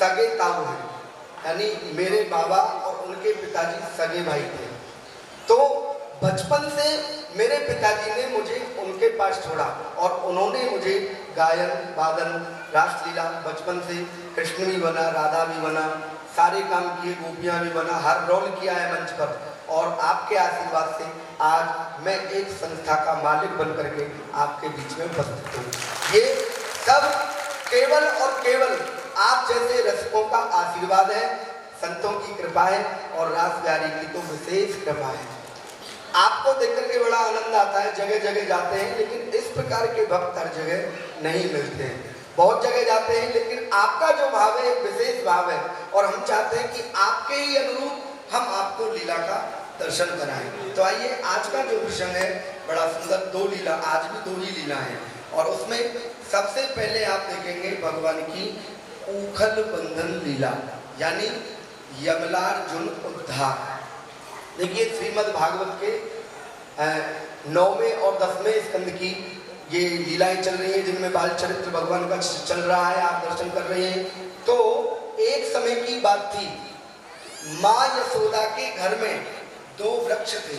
सगे ताऊ हैं, यानी मेरे बाबा और उनके पिताजी सगे भाई थे। तो बचपन से मेरे पिताजी ने मुझे उनके पास छोड़ा और उन्होंने मुझे गायन वादन रासलीला बचपन से, कृष्ण भी बना, राधा भी बना, सारे काम किए, गोपियाँ भी बना, हर रोल किया है मंच पर। और आपके आशीर्वाद से आज मैं एक संस्था का मालिक बन करके आपके बीच में उपस्थित हूँ। ये सब केवल और केवल आप जैसे रसिकों का आशीर्वाद है, संतों की कृपा है और रास बिहारी की तो विशेष कृपा है। आपको देख करके बड़ा आनंद आता है, जगह जगह जाते हैं लेकिन इस प्रकार के भक्त हर जगह नहीं मिलते हैं। बहुत जगह जाते हैं लेकिन आपका जो भाव है एक विशेष भाव है और हम चाहते हैं कि आपके ही अनुरूप हम आपको लीला का दर्शन कराएं। तो आइए, आज का जो प्रसंग है बड़ा सुंदर, दो लीला, आज भी दो ही लीला है और उसमें सबसे पहले आप देखेंगे भगवान की उखल बंधन लीला, यानी यमलार्जुन उद्धार। देखिए, श्रीमद् भागवत के 9वें और 10वें स्कंद की ये लीलाएं चल रही हैं जिनमें बाल चरित्र भगवान का चल रहा है, आप दर्शन कर रहे हैं। तो एक समय की बात थी, माँ यशोदा के घर में दो वृक्ष थे,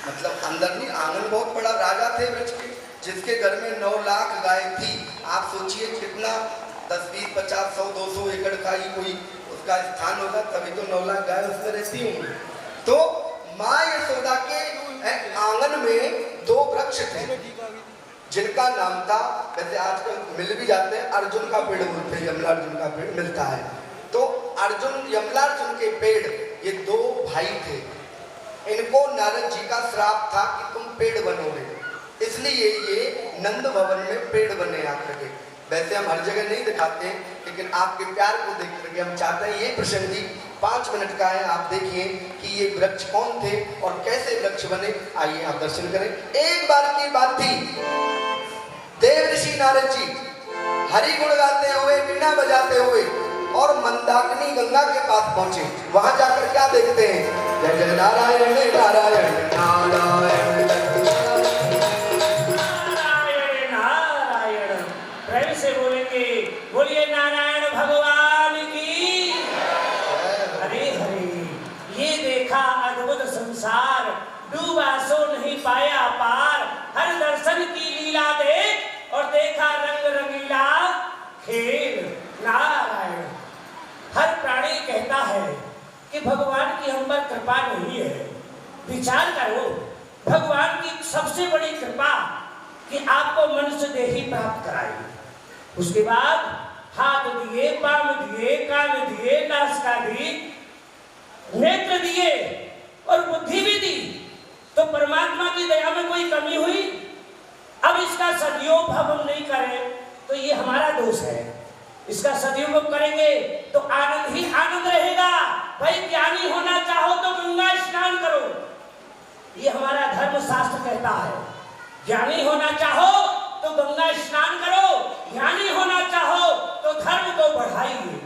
मतलब अंदर नहीं, आंगन बहुत बड़ा, राजा थे वृक्ष के, जिसके घर में 9 लाख गाय थी। आप सोचिए कितना 10, 20, 50, 100, 200 एकड़ का ही कोई उसका स्थान होगा, तभी तो 9 लाख गाय उसमें रहती होंगी। तो माँ यशोदा के आंगन में दो वृक्ष थे जिनका नाम था, वैसे आजकल मिल भी जाते हैं, अर्जुन का पेड़ बोलते हैं, यमलार्जुन का पेड़ मिलता है। तो अर्जुन, यमलार्जुन के पेड़, ये दो भाई थे। इनको नारद जी का श्राप था कि तुम पेड़ बनोगे, इसलिए ये नंद भवन में पेड़ बने आकर के। वैसे हम हर जगह नहीं दिखाते लेकिन आपके प्यार को देख करके हम चाहते हैं, ये प्रसंग जी 5 मिनट का है, आप देखिए कि ये वृक्ष कौन थे और कैसे वृक्ष बने। आइए आप दर्शन करें। एक बार की बात थी, देव ऋषि नारद जी हरि गुण गाते हुए, वीणा बजाते हुए और मंदाकिनी गंगा के पास पहुंचे। वहां जाकर क्या देखते हैं, जय जय नारायण नारायण नारायण नारायण, प्रेम से बोलेंगे, बोलिए नारायण भगवान की। हरे हरे, ये देखा अद्भुत संसार, डूबा सो नहीं पाया पार। हर दर्शन की लीला देख और देखा रंग रंगीला खेल। नारायण, हर प्राणी कहता है कि भगवान की हम पर कृपा नहीं है। विचार करो, भगवान की सबसे बड़ी कृपा कि आपको मनुष्य देही प्राप्त कराई, उसके बाद हाथ दिए, पांव दिए, कान दिए, नासिका दी, नेत्र दिए और बुद्धि भी दी। तो परमात्मा की दया में कोई कमी हुई? अब इसका सदुपयोग हम नहीं करें तो ये हमारा दोष है। इसका सदुपयोग करेंगे तो आनंद ही आनंद रहेगा। भाई, ज्ञानी होना चाहो तो गंगा स्नान करो, ये हमारा धर्म शास्त्र कहता है। ज्ञानी होना चाहो तो गंगा स्नान करो, ज्ञानी होना चाहो तो धर्म को बढ़ाइए,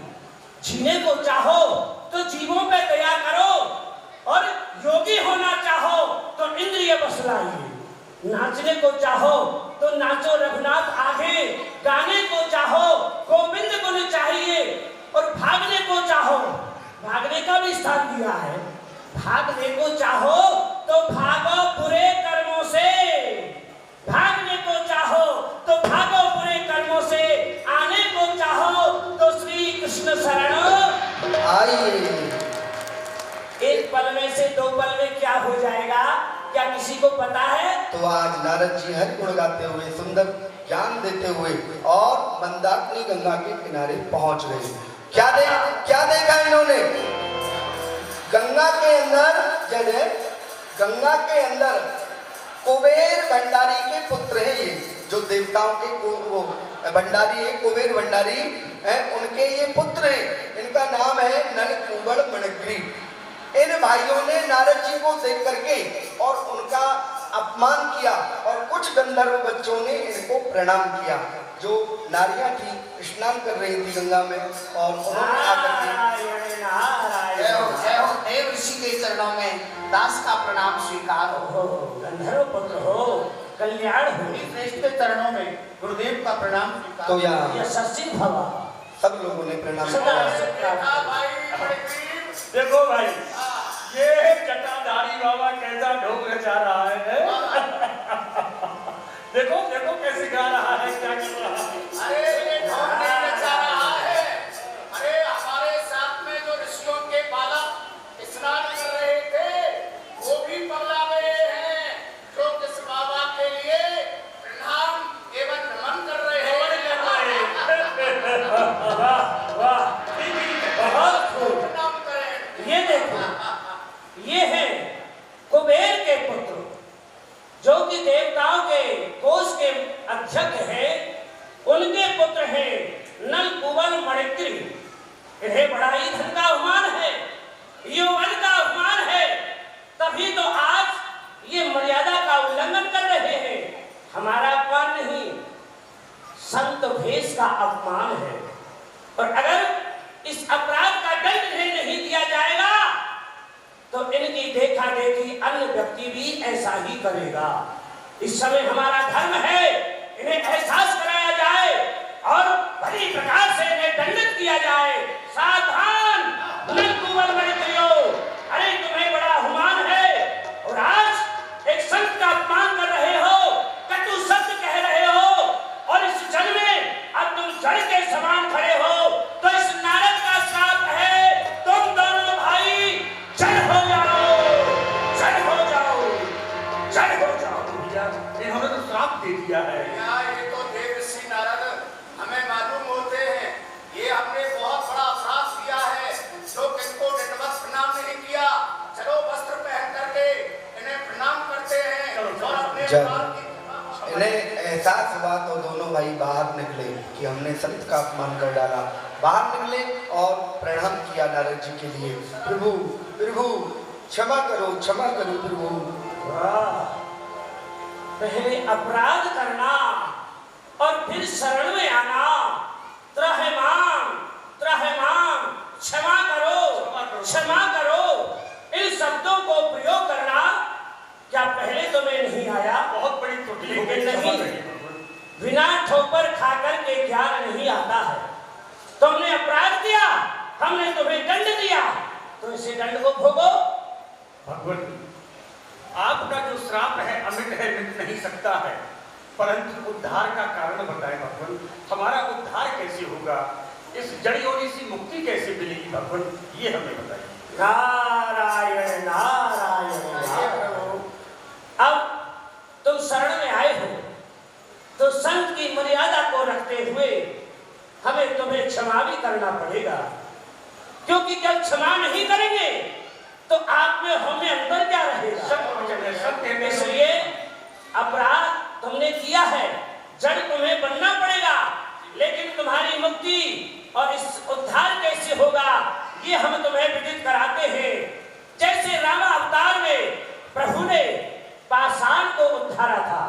जीने को चाहो तो जीवों पे दया करो और योगी होना चाहो तो इंद्रिय बस लाइए। नाचने को चाहो तो नाचो रघुनाथ आगे, गाने को चाहो गोविंद गुण चाहिए और भागने को चाहो, भागने का भी स्थान दिया है, भागने को चाहो तो भागो बुरे कर्मों से, भागने को चाहो तो भागो बुरे कर्मों से, आने को चाहो तो श्री कृष्ण शरण आइए। एक पल में से 2 पल में क्या हो जाएगा, क्या किसी को पता है? तो आज नारद जी हरि गुण गाते हुए, सुंदर ज्ञान देते हुए और मंदाकिनी गंगा के किनारे पहुंच गए। क्या देखा इन्होंने? गंगा के अंदर, गंगा के अंदर कुबेर भंडारी के पुत्र हैं, ये जो देवताओं के वो भंडारी है, कुबेर भंडारी है, उनके ये पुत्र हैं। इनका नाम है नलकूबर मणिग्रीव। इन भाइयों ने नारद जी को देख करके और उनका अपमान किया और कुछ गंधर्व बच्चों ने इनको प्रणाम किया। जो नारियां थी स्नान कर रही थी गंगा में और उन्होंने आकर देव ऋषि के चरणों में दास का प्रणाम स्वीकार हो। गंधर्व पुत्र हो, कल्याण हो, श्रेष्ठ के चरणों में गुरुदेव का प्रणाम स्वीकार। तो यहाँ यशस्वी भवा, सब लोगों ने प्रणाम सदा किया। देखो भाई, ये जटाधारी बाबा कैसा ढोंग रचा रहा है। देखो देखो कैसे गा रहा है, क्या कर रहा है। अरे ये ढोंग नहीं नचा रहा है। अरे हमारे साथ में जो ऋषियों के बालक स्नान कर रहे थे वो भी पगला गए हैं, जो किस बाबा के लिए प्रणाम एवं नमन कर रहे हैं। वाह वाह, बहुत खूब। प्रणाम करें। ये देखो, ये है कुबेर के पुत्र, जो कि देवताओं के कोष के अध्यक्ष हैं। उनके पुत्र हैं नल कुबल मणित्री। इन्हें बड़ा ही धन का अभिमान है, यौवन का अभिमान है, तभी तो आज ये मर्यादा का उल्लंघन कर रहे हैं। हमारा अपमान नहीं, संत भेष का अपमान है। और अगर इस अपराध का दंड इन्हें नहीं दिया जाएगा तो इनकी देखा देखी अन्य व्यक्ति भी ऐसा ही करेगा। इस समय हमारा धर्म है इन्हें एहसास कराया जाए और बड़ी प्रकार से इन्हें दंडित किया जाए। सावधान नलकुबर मणित्रियों, अरे तुम्हें बड़ा अभिमान है और आज एक संत का अपमान कर रहे हो, कटु शब्द कह रहे हो और इस जल में अब तुम जल के समान खड़े हो। तो इस नारद का श्राप है, तुम दोनों भाई जल हो जाओ, जल हो जाओ, जल हो जाओ। भैया इन्होंने तो श्राप दे दिया है। ये तो देवर्षि नारद हमें मालूम होते हैं, ये हमने बहुत बड़ा अपराध किया है जो किनको दंडवत प्रणाम नहीं किया। चलो वस्त्र पहन करके इन्हें प्रणाम करते हैं और अपने जय। अपराध की इन्हें एहसास हुआ तो दोनों भाई बाहर निकले कि हमने संत का अपमान कर डाला। बाहर निकले और प्रणाम किया नारद जी के लिए। प्रभु प्रभु क्षमा करो प्रभु। वाह, पहले अपराध करना और फिर शरण में आना। त्रहमाम त्रहमाम, क्षमा करो क्षमा करो, इन शब्दों को प्रयोग करना क्या पहले तुम्हें नहीं आया? बहुत बड़ी त्रुटि हो लेकिन गई। नहीं, बिना ठोकर खाकर के ज्ञान नहीं आता है। तुमने अपराध किया, हमने तुम्हें दंड दिया, तो इसे दंड को भोगो। भगवान, आपका जो श्राप है अमिट है, मिट नहीं सकता है, परंतु उद्धार का कारण बताएं भगवान। हमारा उद्धार कैसे होगा, इस जड़ योनि से मुक्ति कैसे मिलेगी भगवान, ये हमें बताइए। नारायण नारायण नारायण। अब तुम शरण में आए हो तो संत की मर्यादा को रखते हुए हमें तुम्हें क्षमा भी करना पड़ेगा, क्योंकि जब क्षमा नहीं करेंगे तो आप में हमें अंदर क्या रहेगा? सत्य इसलिए अपराध तुमने किया है, जड़ तुम्हें बनना पड़ेगा, लेकिन तुम्हारी मुक्ति और इस उद्धार कैसे होगा ये हम तुम्हें विदित कराते हैं। जैसे राम अवतार में प्रभु ने पाषाण को उद्धारा था,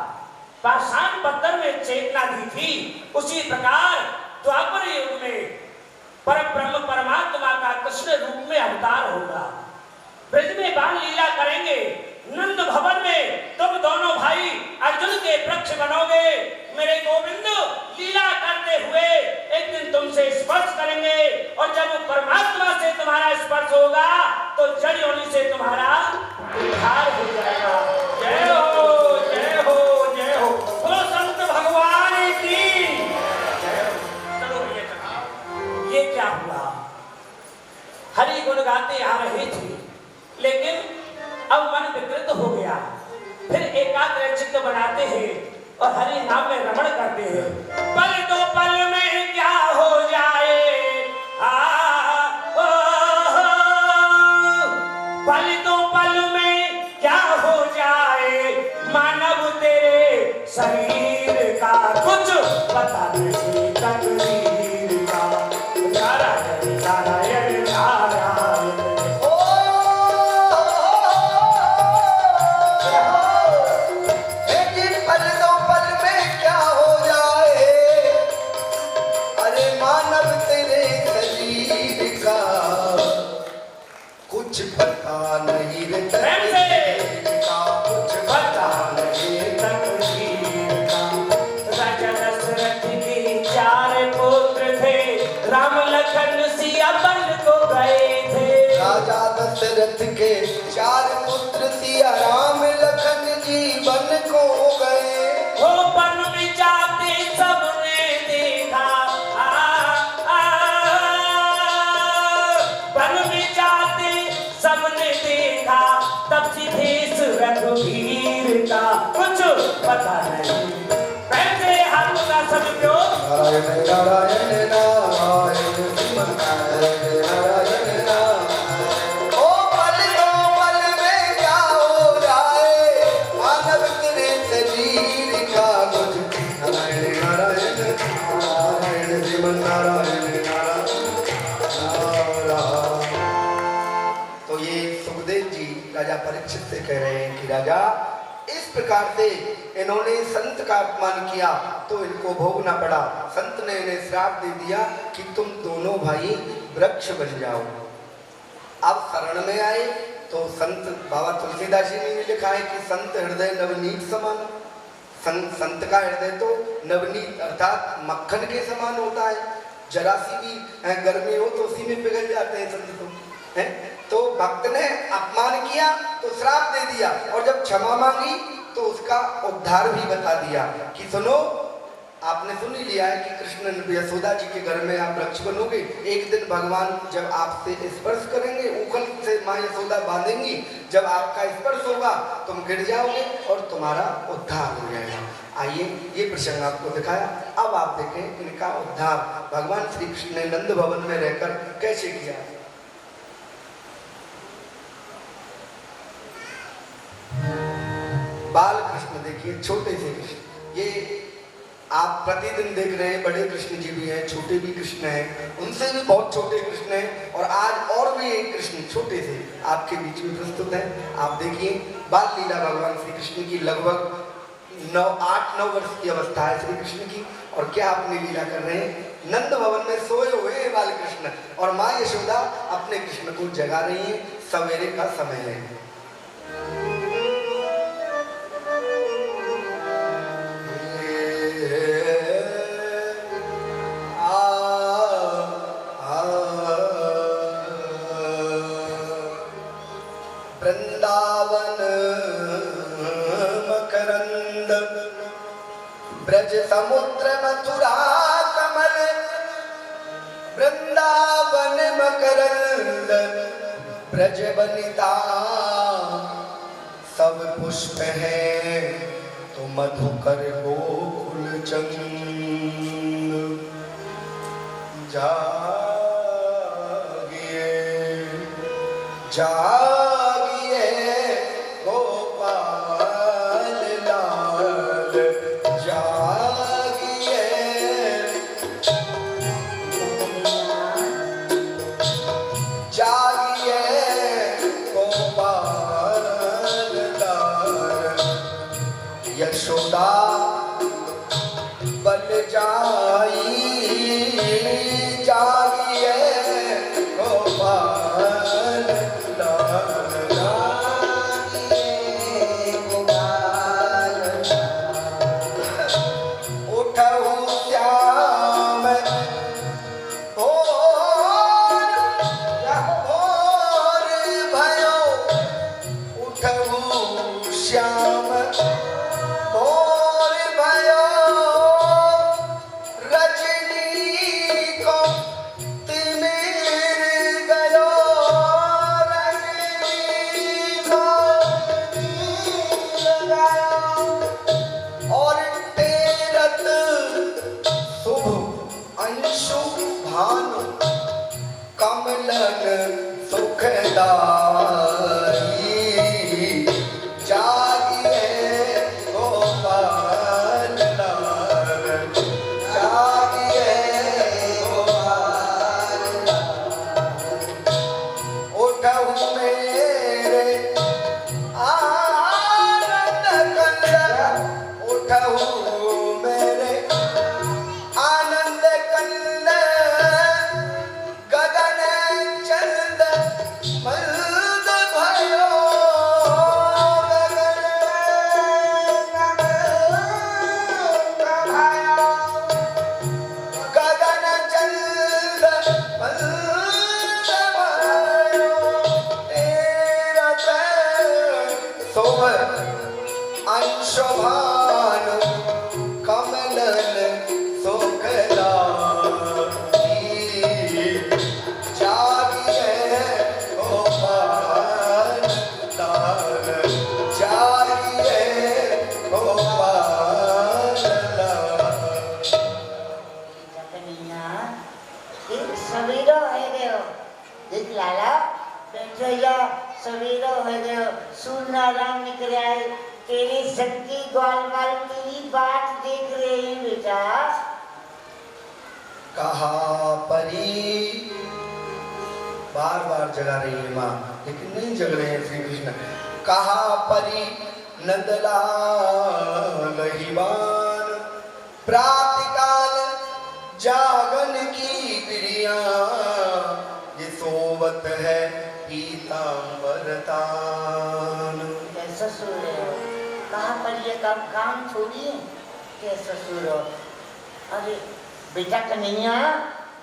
पाषाण पत्थर में चेतना दी थी, उसी प्रकार द्वापर युग में परब्रह्म परमात्मा का कृष्ण रूप में अवतार होगा। ब्रज में बाल लीला करेंगे, नंद भवन में तुम दोनों भाई अर्जुन के वृक्ष बनोगे। मेरे गोविंद लीला करते हुए एक दिन तुमसे स्पर्श करेंगे और जब परमात्मा से तुम्हारा स्पर्श होगा तो जड़ योनि से तुम्हारा उद्धार हो जाएगा। जय हो जय हो जय हो, बोलो संत भगवान की जय हो। चलो ये क्या हुआ? हरि गुण गाते आ रहे थे, लेकिन अब मन विकृत हो गया। फिर एकाग्र चित्त बनाते हैं और हरि नाम में रमण करते हैं। पल दो पल में क्या हो जाए, पल दो पल में क्या हो जाए, मानव तेरे शरीर का कुछ पता नहीं तकदीर का। नारायण नारायण नारायण। कुछ पता नहीं रे प्रेम से कुछ पता नहीं तकदीर का। राजा दशरथ की चार पुत्र राम लखन सिया बन को गए थे। राजा दशरथ के 4 पुत्र सिया राम लखन जी बन को गए। हो वन में जाते सबने देखा, वन में जाते सबने देखा, तब सिद्धेश रघुवीर का कुछ पता नहीं। पैसे हाथ का सब क्यों नारायण नारायण नारायण श्रीमन नारायण नारायण नारायण। ओ पल दो पल में क्या हो जाए, मानव तेरे शरीर का कुछ। नारायण नारायण नारायण श्रीमन नारायण नारायण। तो ये सुखदेव जी राजा परीक्षित से कह रहे हैं कि राजा, इस प्रकार से इन्होंने संत का अपमान किया तो इनको भोगना पड़ा। संत ने इन्हें श्राप दे दिया कि तुम दोनों भाई वृक्ष बन जाओ। अब शरण में आए तो संत बाबा तुलसीदास जी ने भी लिखा है कि संत हृदय नवनीत समान। संत का हृदय तो नवनीत अर्थात मक्खन के समान होता है। जरा सी भी गर्मी हो तो उसी में पिघल जाते हैं संत तो है। तो भक्त ने अपमान किया तो श्राप दे दिया, और जब क्षमा मांगी तो उसका उद्धार भी बता दिया कि सुनो, आपने सुन ही लिया है कि कृष्ण यशोदा जी के घर में आप वृक्ष बनोगे। एक दिन भगवान जब आपसे स्पर्श करेंगे, उखल से माँ यशोदा बांधेंगी, जब आपका स्पर्श होगा तुम गिर जाओगे और तुम्हारा उद्धार हो जाएगा। आइए ये प्रसंग आपको दिखाया। अब आप देखें इनका उद्धार भगवान श्री कृष्ण ने नंद भवन में रहकर कैसे किया। बाल कृष्ण देखिए, छोटे से कृष्ण। ये आप प्रतिदिन देख रहे हैं, बड़े कृष्ण जी भी हैं, छोटे भी कृष्ण हैं, उनसे भी बहुत छोटे कृष्ण हैं, और आज और भी एक कृष्ण छोटे से आपके बीच में प्रस्तुत है। आप देखिए बाल लीला भगवान श्री कृष्ण की लगभग 8-9 वर्ष की अवस्था है श्री कृष्ण की, और क्या अपनी लीला कर रहे हैं। नंद भवन में सोए हुए हैं बाल कृष्ण, और माँ यशोदा अपने कृष्ण को जगा रही है। सवेरे का समय है। वृंदावन मकरंद ब्रज समुद्र मथुरा कमल, वृंदावन मकरंद ब्रज वनिता सब पुष्प है तो मधुकर गोकुल चंद। जागिए जागिए गोपाल लाल, जागिए जागिए गोपाल लाल। यशोदा बल जाई, जागिए गोपाल लाल, जागिए गोपाल लाल। उठहु श्याम भोर भयो, उठहु श्याम भोर भयो, रजनी को तिमिर गयो, रजनी को तिमिर गयो। और तेरत शुभ अंशु भानु, कमलन सुखदाई। जागिए गोपाल लाल, जागिए गोपाल लाल। उठहु मेरे आनंद कंद, उठहु मेरे आनंद कंद, गगन चंद मल ग्वाल वाल तेरी बात देख रहे हैं बेटा। कहा परी, बार बार जगा रही है माँ, लेकिन नहीं जग रहे हैं श्री कृष्ण। कहा परी नंदलाल हिबान, प्रातकाल जागन की प्रिया, ये सोवत है पीतांबर तान। कैसा सो रहे हो? कहाँ पर ये काम छोड़िए, कैसा सो रहे हो? अरे बेटा कन्हैया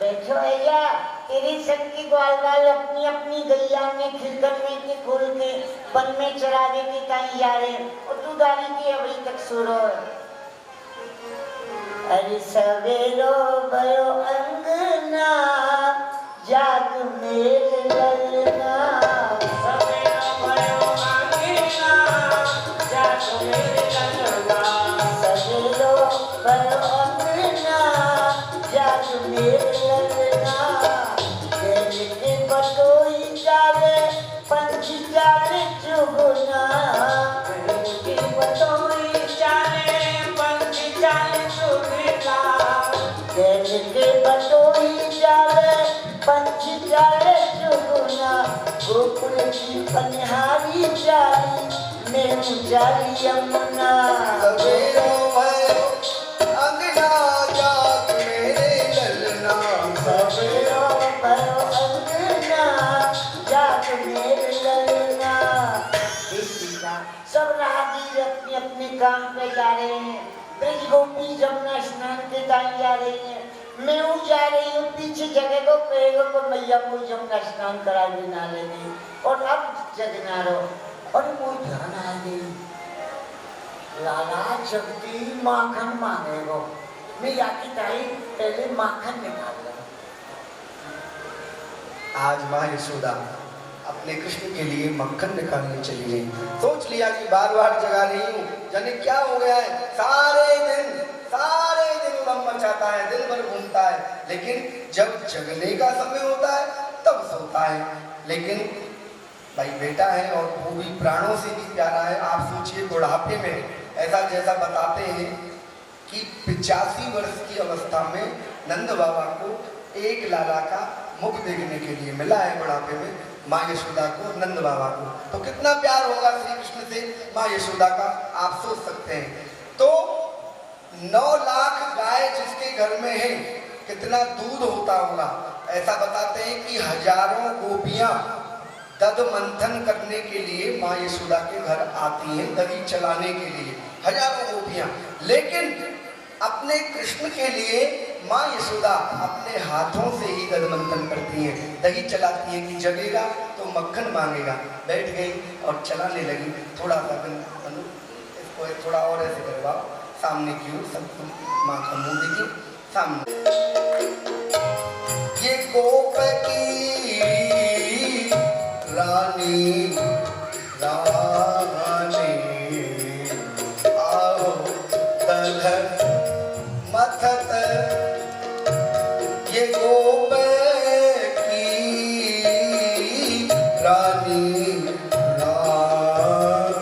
बैठो भैया, तेरे संग की ग्वाल वाल अपनी अपनी गैया में खिलकर में के खोल के वन में चरावे के कहीं जा रहे और तू दारी की अभी तक सो रहा है। अरे सवेरो भयो अंगना, जाग मेरे ललना, सवेरो भयो अंगना, जाग मेरे ललना, सवेरो भयो अंगना, जाग मेरे ललना, दिल के बटोई जावे पंछी जावे चुगना, दिल के बटोई जाने पंछी जाने चुगना, दिल के बटोई जावे पंछी जावे चुगना, गोकुल की पनिहारी जाली मेरू जाली यमुना। सवेरो भयो अंगना, जाग मेरे ललना, सवेरो भयो अंगना, जाग मेरे ललना। सब राहगीर अपने अपने काम पे जा रहे हैं। ब्रज गोपी जमुना स्नान के दाएं जा रही है, मैं जा रही हूँ पीछे जगह को पेड़ों को मैया को जमुना स्नान करा भी नाले में। और अब जगना रहो और वो ध्यान आ गई, लाला जगती माखन मांगेगो, मैं याकी ताई पहले माखन निकाल लो। आज माँ यशोदा अपने कृष्ण के लिए मक्खन निकालने चली गई। सोच लिया कि बार बार जगा रही हूँ, जाने क्या हो गया है। सारे दिन उलम मचाता है, दिन भर घूमता है, लेकिन जब जगने का समय होता है तब सोता है। लेकिन भाई बेटा है और वो भी प्राणों से भी प्यारा है। आप सोचिए बुढ़ापे में ऐसा जैसा बताते हैं कि 85 वर्ष की अवस्था में नंद बाबा को एक लाला का मुख देखने के लिए मिला है बुढ़ापे में, माँ यशोदा को, नंद बाबा को। तो कितना प्यार होगा श्री कृष्ण से माँ यशोदा का, आप सोच सकते हैं। तो 9 लाख गाय जिसके घर में है, कितना दूध होता होगा। ऐसा बताते हैं कि हजारों गोपियां दध मंथन करने के लिए माँ यशोदा के घर आती हैं, दही चलाने के लिए, हजारों गोपियां। लेकिन अपने कृष्ण के लिए माँ यशोदा अपने हाथों से ही दध मंथन करती हैं, दही चलाती हैं कि जगेगा तो मक्खन मांगेगा। बैठ गई और चलाने लगी। थोड़ा सा इसको थोड़ा और ऐसे करवाओ, सामने की ओर सबको माँ का मुंह देखिए सामने। ये गोप की रानी रानी आओ दधर मथत, ये गोप की रानी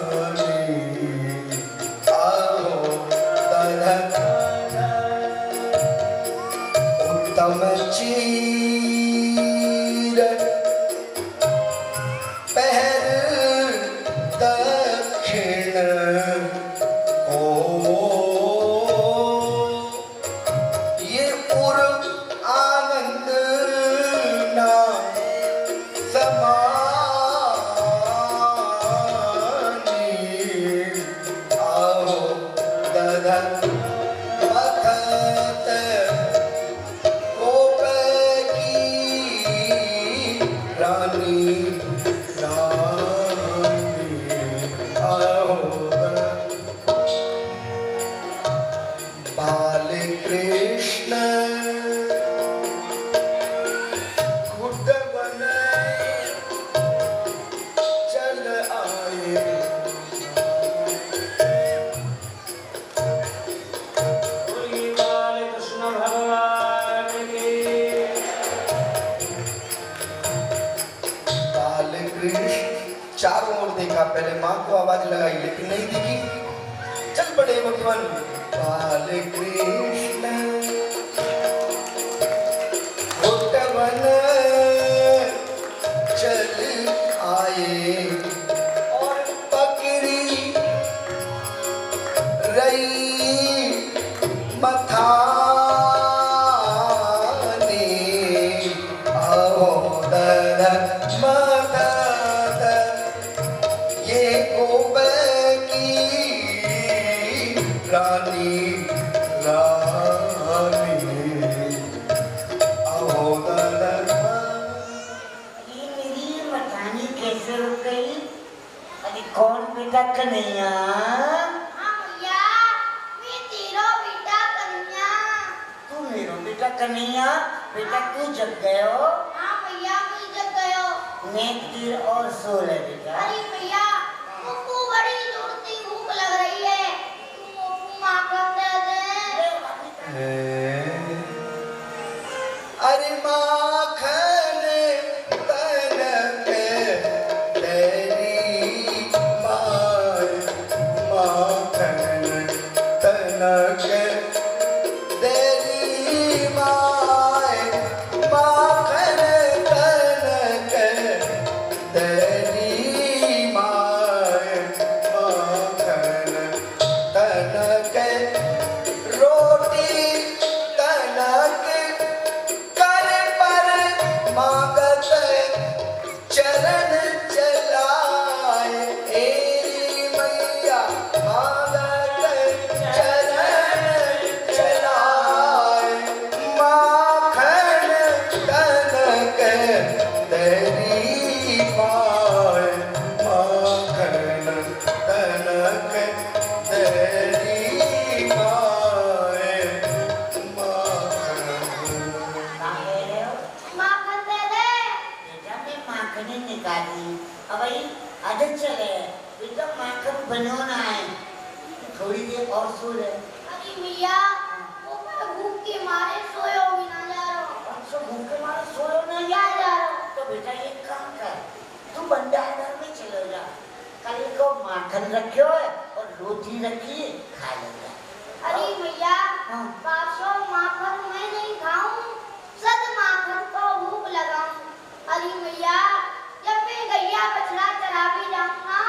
रानी आओ दधर उत्तम चीर पहर दक्षिण को, ये उर आनंद ना समानी आओ दधर मथत गोप की रानी रानी आओ बाल कृष्ण खुद बनाए चल आए। बोलिए बाल कृष्ण भगवान की। बाल कृष्ण चारों ओर देखा, पहले माँ को आवाज लगाई लेकिन नहीं दिखी, चल वन बाल कृष्ण वन चल आए और पकड़ी रही मथाने अवोदर मदद ये गोप की रानी कौन बेटा कन्हैया? हाँ भैया, मैं तेरा बेटा कन्हैया। तू मेरो बेटा कन्हैया? बेटा तू जग गयो? हाँ भैया, मैं जग गयो। मैं तीर और सो ले बेटा। अरे भैया, मुझको बड़ी जोर से भूख लग रही है, तुम माखन दे दे। अरे माखन तनक तेरी माखन तनक तेरी माय माखन तनक तेरी माय माखन तनक रोटी तनक कर पर मांगत चरण चलाए एरी मैया मांगत चरण चलाए माखन तनक तेरी माय माखन तनक तेरी माय माखन दे दे। बेटा मैं माखन ही निकाली। अब भाई आदत चले बेटा माखन बनो ना है। थोड़ी देर और सो ले। अरे भैया, वो मैं भूख के मारे सोयो भी ना जा रहा हूँ। अच्छा भूख के मारे सोयो ना क्या जा रहा हूँ? तो बेटा एक काम कर, तू भंडार में चले जा। कल को माखन रखियो है और रोटी रखी खा लेगा। अरे भैया, हाँ। बासो माखन मैं नहीं खाऊं, सद माखन को भूख लगाऊं। अरे भैया, जब मैं गैया बछड़ा चरा भी जाऊंगा,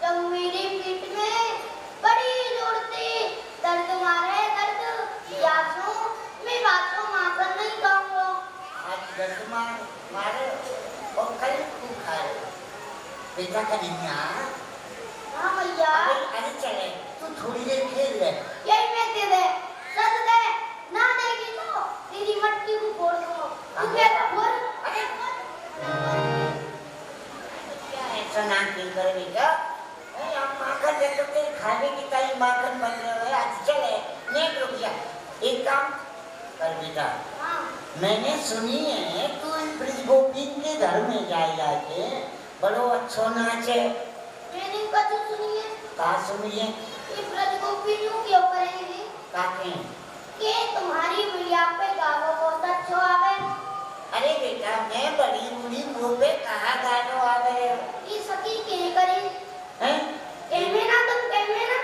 जब मेरे पेट में बड़ी जोर से दर्द मारे दर्द यासो, मैं बासो माखन नहीं खाऊंगा। आज दर्द मारे और कल तू खाए। बेटा कन्हैया हाँ भैया, अरे चले तू थोड़ी देर खेल ले। यही मैं दे दे, सद दे, ना देगी तो तेरी मटकी को फोड़ दूंगा। तू कहता फोड़, अरे फोड़। क्या ऐसा ना क्यों करे बेटा? हम माखन दे तो तेरे खाने की ताई माखन बन रहे हो। आज चले नहीं रुक जा। एक काम कर बेटा, हाँ, मैंने सुनी है तू ब्रिज गोपीन के घर में जाके बड़ो अच्छो नाचे। मैंने कभी सुनी है। कहा सुनी है? ये ब्रज गोपी यूं क्यों करेंगे काके? कि तुम्हारी मैया पे गानो बहुत अच्छा आवे। अरे बेटा मैं बड़ी बूढ़ी मुंह पे कहा गानो आवे? ये सखी के करे हैं? कहमे ना तुम कहमे ना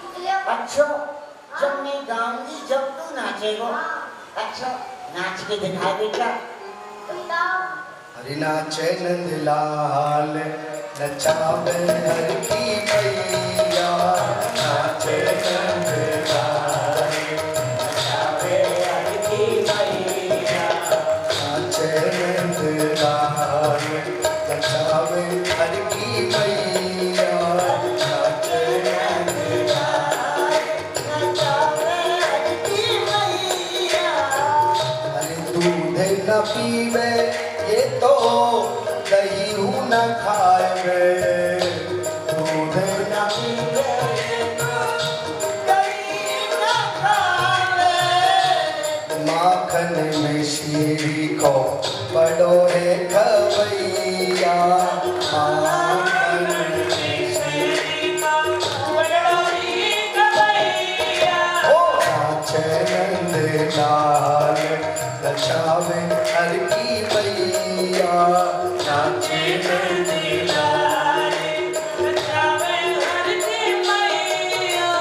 इसलिए अच्छो जब मैं गाऊंगी जब तू नाचेगो। हाँ। अच्छा नाच के दिखा बेटा। तुम गाओ। हरि नाचे नंदलाल नचावे हर की मैया नाचे नंदलाल नचावे हर की मैया नाचे नंदलाल नचावे हर की मैया नाचे नंदलाल नचावे हर की मैया। अरे दूध न पीवे ये तो दही न खाए दूध न पीवे ये तो दही न खाए माखन में शीरी को बड़ो है खवैया माखन में शीरी को बड़ो है खवैया ओ नाचे नंदलाल नचावे हर की मैया नाचे नंदलाल नचावे हर की मैया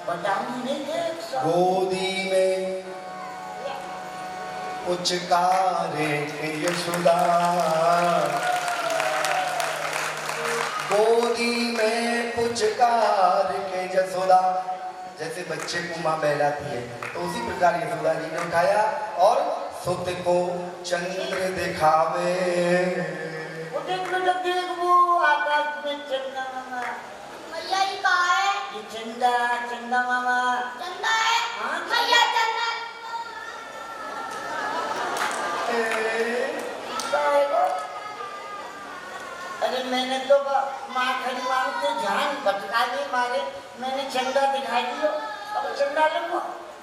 बताऊंगी नहीं देख गोदी में पुचकारे के यशोदा, गोदी में पुचकार के यशोदा। जैसे बच्चे को माँ बहलाती है तो उसी प्रकार यशोदा जी ने उठाया और सुत को चंद्र दिखावे। वो देख वो आकाश में चंदा मामा। मैया ये कहाँ है? ये चंदा चंदा मामा। चंदा है? हाँ, मैया चंदा। अरे मैंने तो माँ खड़ी मांग के ध्यान भटका दी मारे, मैंने चंदा दिखाई दियो, अब चंदा लूंगा।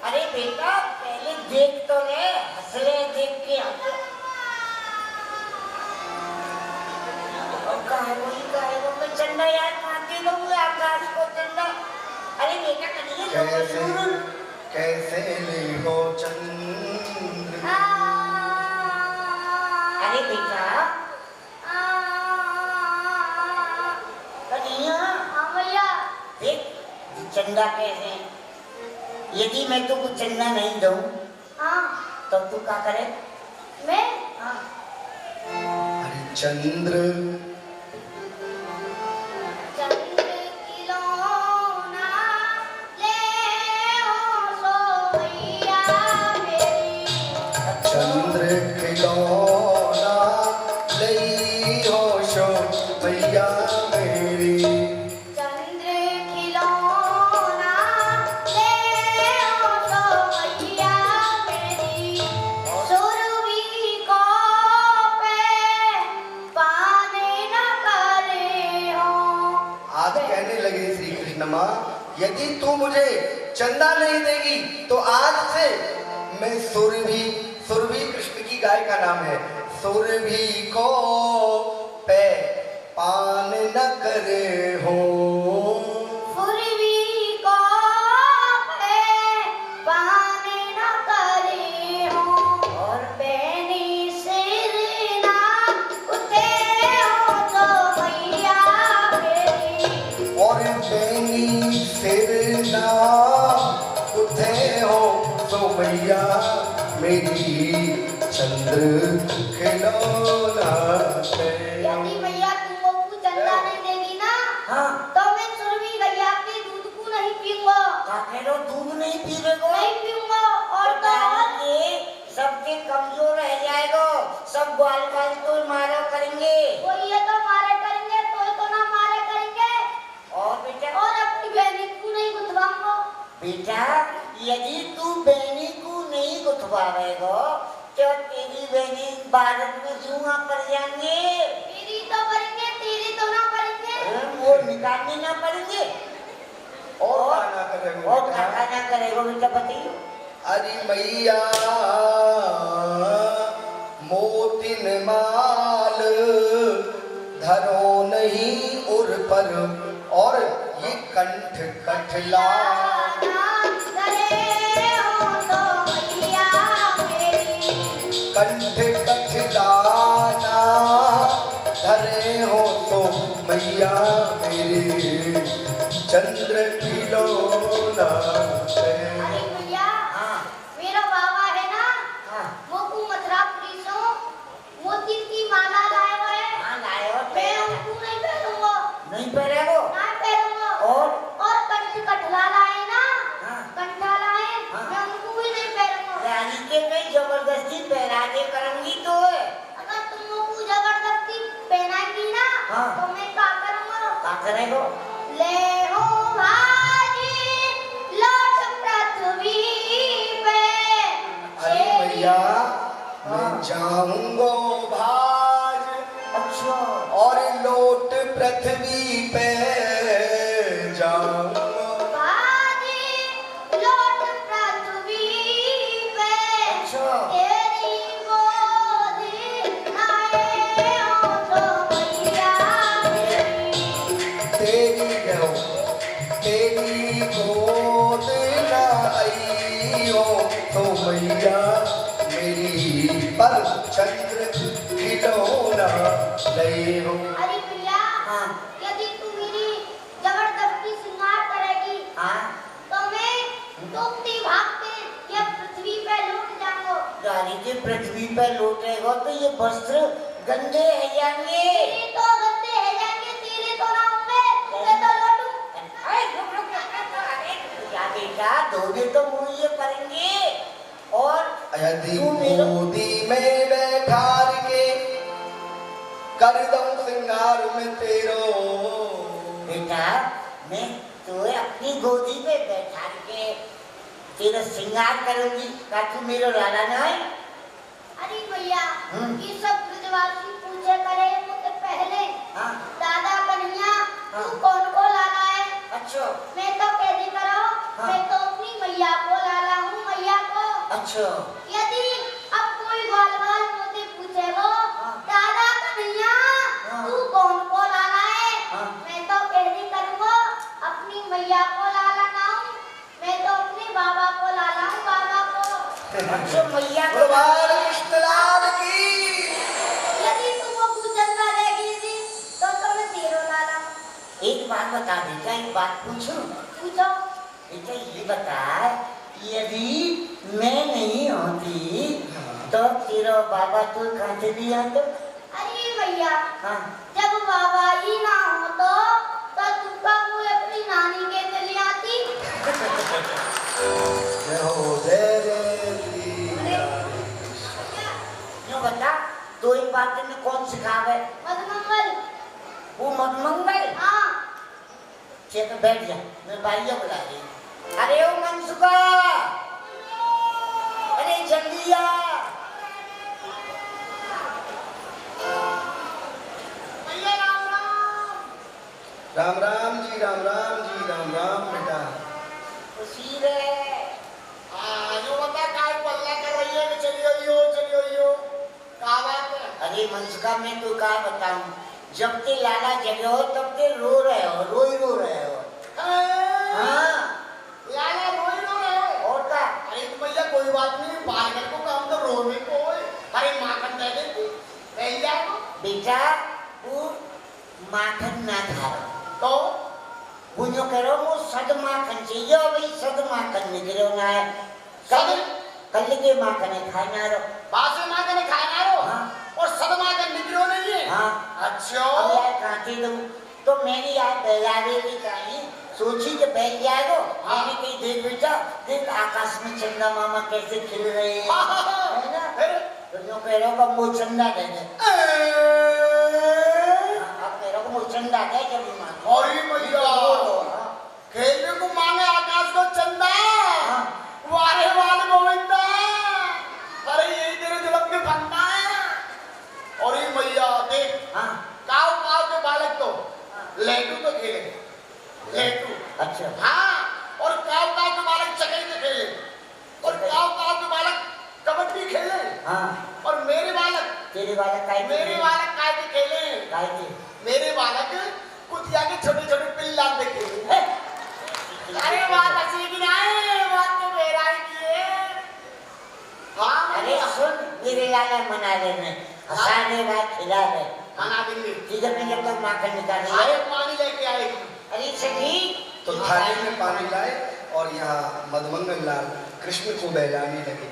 अरे बेटा पहले देख तो ले, हंसले देख के हंस। वो मैं चंदा यार मांगती दूंगा आकाश को चंदा। अरे बेटा करिए कैसे ले हो चंद्र। अरे बेटा कन्हैया। हाँ मैया। देख चंदा कैसे, यदि मैं तुमको चंदा नहीं दूं हाँ तो तू क्या करे? मैं हाँ अरे चंद्र चंद्र खिलौना ले हो सो मैया मेरी। चंद्र खिलौना लई हो शो मैया मेरी। चंद्र खिलौना ले हो सो मैया मेरी। सुरभि को पे पाने न करे हो। आज कहने लगे श्री कृष्ण माँ, यदि तू मुझे चंदा नहीं देगी तो आज से मैं सुरभि, सुरभि कृष्ण की गाय का नाम है, सुरभि को पे पान न करे हो। सुरभि को पे पाने न करे हो। और बेनी सिर ना उठे हो तो मैया मेरी। और बेनी सिर ना उठे हो तो मैया मेरी। चंद्र खिलौना है। यदि मैया तुमको चंदा नहीं देगी ना हाँ तो मैं सुरभि गैया के दूध को नहीं पीऊंगा। क्या कह रहे हो? दूध नहीं पीवेगो? नहीं पीऊंगा। और तो बताने के सबके कमजोर रह जाएगा, सब ग्वाल ग्वाल तो मारा करेंगे। कोई ये तो मारे करेंगे तो ना मारे करेंगे। और बेटा और अपनी बहनी को नहीं गुथवाऊंगा। बेटा यदि तू बहनी को नहीं गुथवावेगो तो तेरी बहनी भारत में जुआ पड़ जाएंगे। मेरी तो करेंगे तेरी तो ना करेंगे। वो निकालने ना पड़ेंगे। और ना करेगो और बेटा। क्या ना करेगा बेटा बताइए? अरे मैया मोतिन माल धरो नहीं उर पर, और ये कंठ कठला। कंठ कठलाना धरे हो तो मैया मेरे। चंद्र खिलौना है। अरे भैया हाँ मेरा बाबा है ना हाँ वो को मथुरापुरी से मोती की माला लाए हुए हैं। हाँ लाए हो मैं उनको नहीं पहनूंगा। नहीं पहनेगो? ना पहनूंगा। और कंठ कठला लाए ना हाँ कंठा लाए हाँ। मैं उनको भी नहीं पहनूंगा। रानी के मैं जबरदस्ती पहना के करूंगी तो अगर तुम लोग को जबरदस्ती पहनाएंगी ना हाँ। तो मैं क्या करूंगा? क्या करेगो? ले हो भाजी लौट पृथ्वी पे। अरे मैया मैं हाँ। जाऊंगो भाज अच्छा और लौट पृथ्वी पे जाऊंगो। भाजी लौट पृथ्वी पे। अच्छा तेरी गोदी आए हो तो मैया मेरी। तेरी गो तेरी गोद ना आई हो तो मैया मेरी। पर चंद्र डूबती भागते ये पृथ्वी पे लौट जाओ। गाड़ी के पृथ्वी पर लौटेगा तो ये वस्त्र गंदे हो जाएंगे। तेरे तो गंदे हो जाएंगे, तेरे तो ना होंगे, मैं तो लौटूं। क्या बेटा, धोबे तो मुँह ये करेंगे। और यदि तू मेरा गोदी में बैठार के कर दूं सिंगार में तेरो। बेटा, मैं तुम्हें अपनी गोदी में बैठा के तेरा श्रृंगार करूंगी। का तू मेरा लाला ना है? अरे भैया, ये सब ब्रजवासी पूछे करे मुझसे पहले। हाँ। दादा कन्हैया, हाँ। तू कौन को लाला है? अच्छा मैं तो कैदी करो, हाँ। मैं तो अपनी मैया को लाला हूँ, मैया को। अच्छा यदि अब कोई ग्वाल मुझसे पूछेगा, हाँ। दादा कन्हैया, हाँ। तू कौन को लाला है? हाँ। मैं तो कैदी करूँगा, अपनी मैया को लाला ना हूँ, मैं तो अपने बाबा को लाला हूँ, बाबा को। अच्छा मैया को भगवान कृष्णलाल की। यदि तुम वो पूछता रहेगी थी, तो मैं तेरो लाला हूँ। एक बात बता बेटा, एक बात पूछूं? पूछो। बेटा ये बता, यदि मैं नहीं होती तो तेरा बाबा तो कहाँ से भी आता? अरे भैया, हाँ। जब बाबा ही ना हो तो तुमका मुझे अपनी नानी के चली आती। जय हो जय जय श्री क्यों बता, दो एक बात में कौन सिखावे? मधुमंगल। वो मधुमंगल। हाँ। चल बैठ जा, मैं भाइयों बुला रही हूँ। अरे ओ मनसुखा, अरे जल्दी आ। भैया राम राम। राम राम जी, राम राम जी, राम राम बेटा। खुशी रे। यो बता काय पल्ला कर रही है कि चलियो यो का बात है? अरे मनसुखा, मैं तो क्या बताऊं, जब ते लाला जगे हो तब ते रो रहे हो, रो रहे हो। हाँ। लाला रोई रो रहे हो? और क्या? अरे तो भैया कोई बात नहीं, बालक को काम तो रोने को है। अरे माखन दे दे तू, भैया को। बेटा वो माखन ना खा तो वो जो करो वो सद माखन चाहिए, भाई सद माखन निकलो ना है। कल के माखन खाना रो। बासे माखन खाना रो। हाँ। और सद माखन निकलो नहीं है। हाँ। अच्छा। अब यार काटे तुम तो मेरी यार बैलावे की कहानी सोची के बैठ जाएगा। मैंने कही देख बेटा, देख आकाश में चंदा मामा कैसे खिल रहे हैं, है ना? फिर तो जो कह रहे हो का वो चंदा दे दे। आप कह रहे हो वो चंदा दे जब भी मांगो। अरे भैया, खेलने को मांगे आकाश को चंदा। वारे वाले गोविंदा, अरे यही तेरे दिलम के फंदा है। अरे भैया देख, हाँ। काव काव के बालक तो लेटू तो खेले, लेटू। अच्छा। हाँ, और काव काव के बालक चकई से खेले, और काव काव के बालक कबड्डी खेले। हाँ। और मेरे बालक, तेरे वाला काय मेरे बालक काय के खेले। काय के? मेरे बालक कुतिया के छोटे छोटे पिल्ला देखे। अरे बात हंसी की नहीं, बात तो मेरा ही की है। हाँ अरे सुन, मेरे लाला मना लेने हंसा दे भाई, खिला दे। खाना देंगे। ठीक है, मैं जब तक माखन निकाल अरे पानी लेके आएगी। अरे सही तो थाली में पानी लाए और यहाँ मधुमंगल लाल कृष्ण को बहलाने लगे।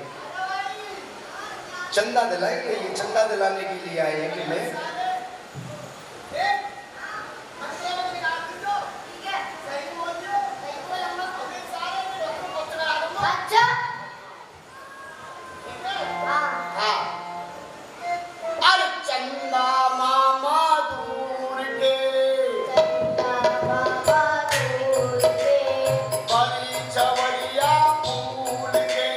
चंदा दिलाएंगे, ये चंदा दिलाने के लिए आए हैं कि मैं अच्छा। हाँ। अरे चंदा मामा दूर के, बड़ी चवड़िया फूल के।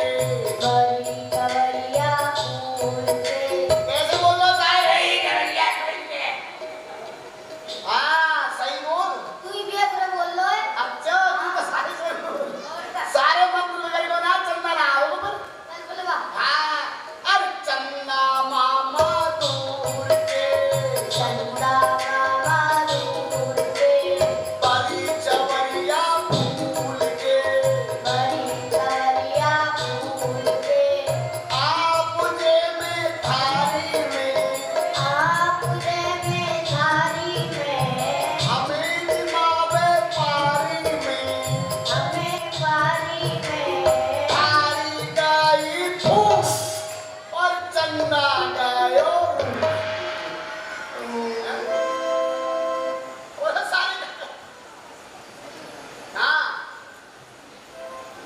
कैसे बोल रहा साहब? हाँ सही बोल। तू ही भी ऐसे बोल लो है। अच्छा तू तो सारे से बोल। सारे मंत्र लगाई हो ना चंदा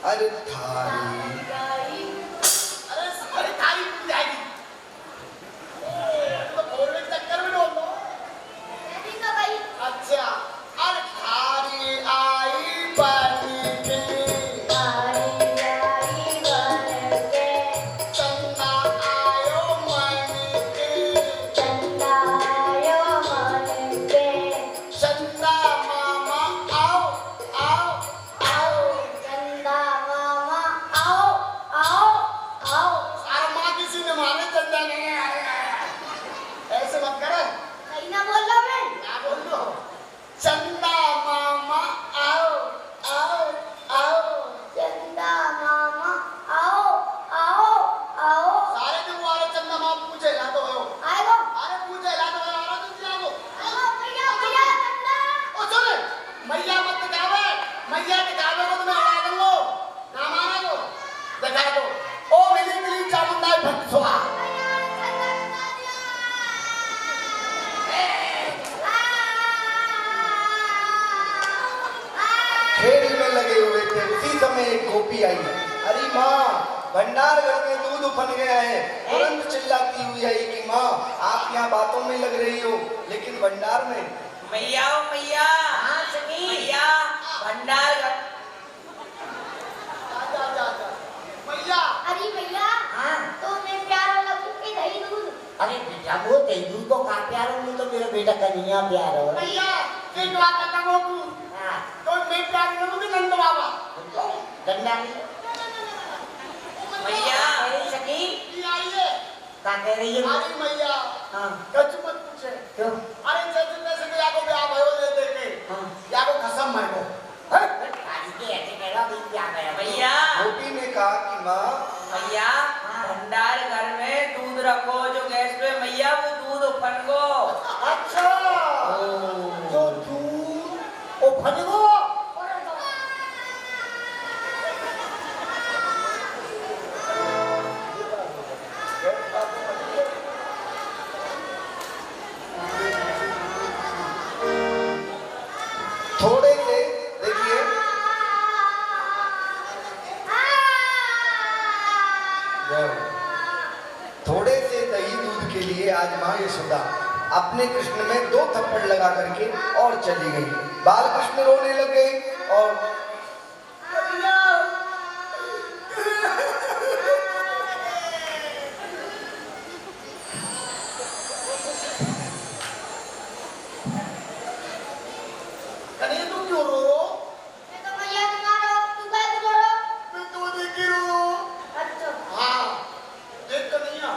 अरे थारी अरे थारी टूट जाएगी। तो बोलने के चक्कर में डोल दो। कहती तो भाई अच्छा, अरे थारी आई बन के चंदा आयो मन के चंदा मामा आओ आओ आओ। अरे माँ किसी ने माने चंदा नहीं आया। ऐसे मत करो। क्या बोल रहे हो? चंदा मामा आओ आओ आओ। सारे दिन वो आ रहे चंदा मामा पूछे ला दो हो। अरे पूछे ला दो आ रहा तुम ला दो। ओ सुन, मैया मत दिखावे। मैया दिखावे को तुम्हें हटा दूंगा। ना माने तो दिखा दो। ओ मिली मिली चामुंडा भक्त सुहा। खेल में लगे हुए थे, उसी समय एक गोपी आई। अरे माँ, भंडार घर में दूध उफन गया है। तुरंत चिल्लाती हुई आई कि माँ, आप यहाँ बातों में लग रही हो, लेकिन भंडार में मैया ओ मैया, मैया भंडार आजा आजा आजा। मैया अरे भैया तो मैं प्यारा लगू के दही दूध अरे बेटा वो तेजू को का प्यार हो तो मेरा बेटा कन्हैया प्यार हो। मैया एक बात बताओ तू। तो मैं प्यार करूँ कि नंद बाबा? डंडा मैया अरे सखी ये आइए। का कह रही है? अरे मैया हाँ कछ मत पूछे। क्यों? अरे जैसे जैसे कि आपको ब्याह भयो दे दे के हाँ या को कसम मारो। आज के ऐसे कह रहा भी क्या गया मैया गोपी ने कहा कि माँ, मैया भंडार घर में दूध रखो, जो गैस पे मैया वो दूध उफन को। अच्छा तो तू ओ भजगो। थोड़े से देखिए, थोड़े से दही दूध के लिए आज माँ यशोदा अपने कृष्ण में 2 थप्पड़ लगा करके और चली गई। बाल कृष्ण रोने लगे और कन्हैया तुम क्यों रो रहे हो? मैं तो मैया तुम्हारा तू क्या रो रहा मैं तो देख के रो रहा हूँ। अच्छा हाँ देख कन्हैया।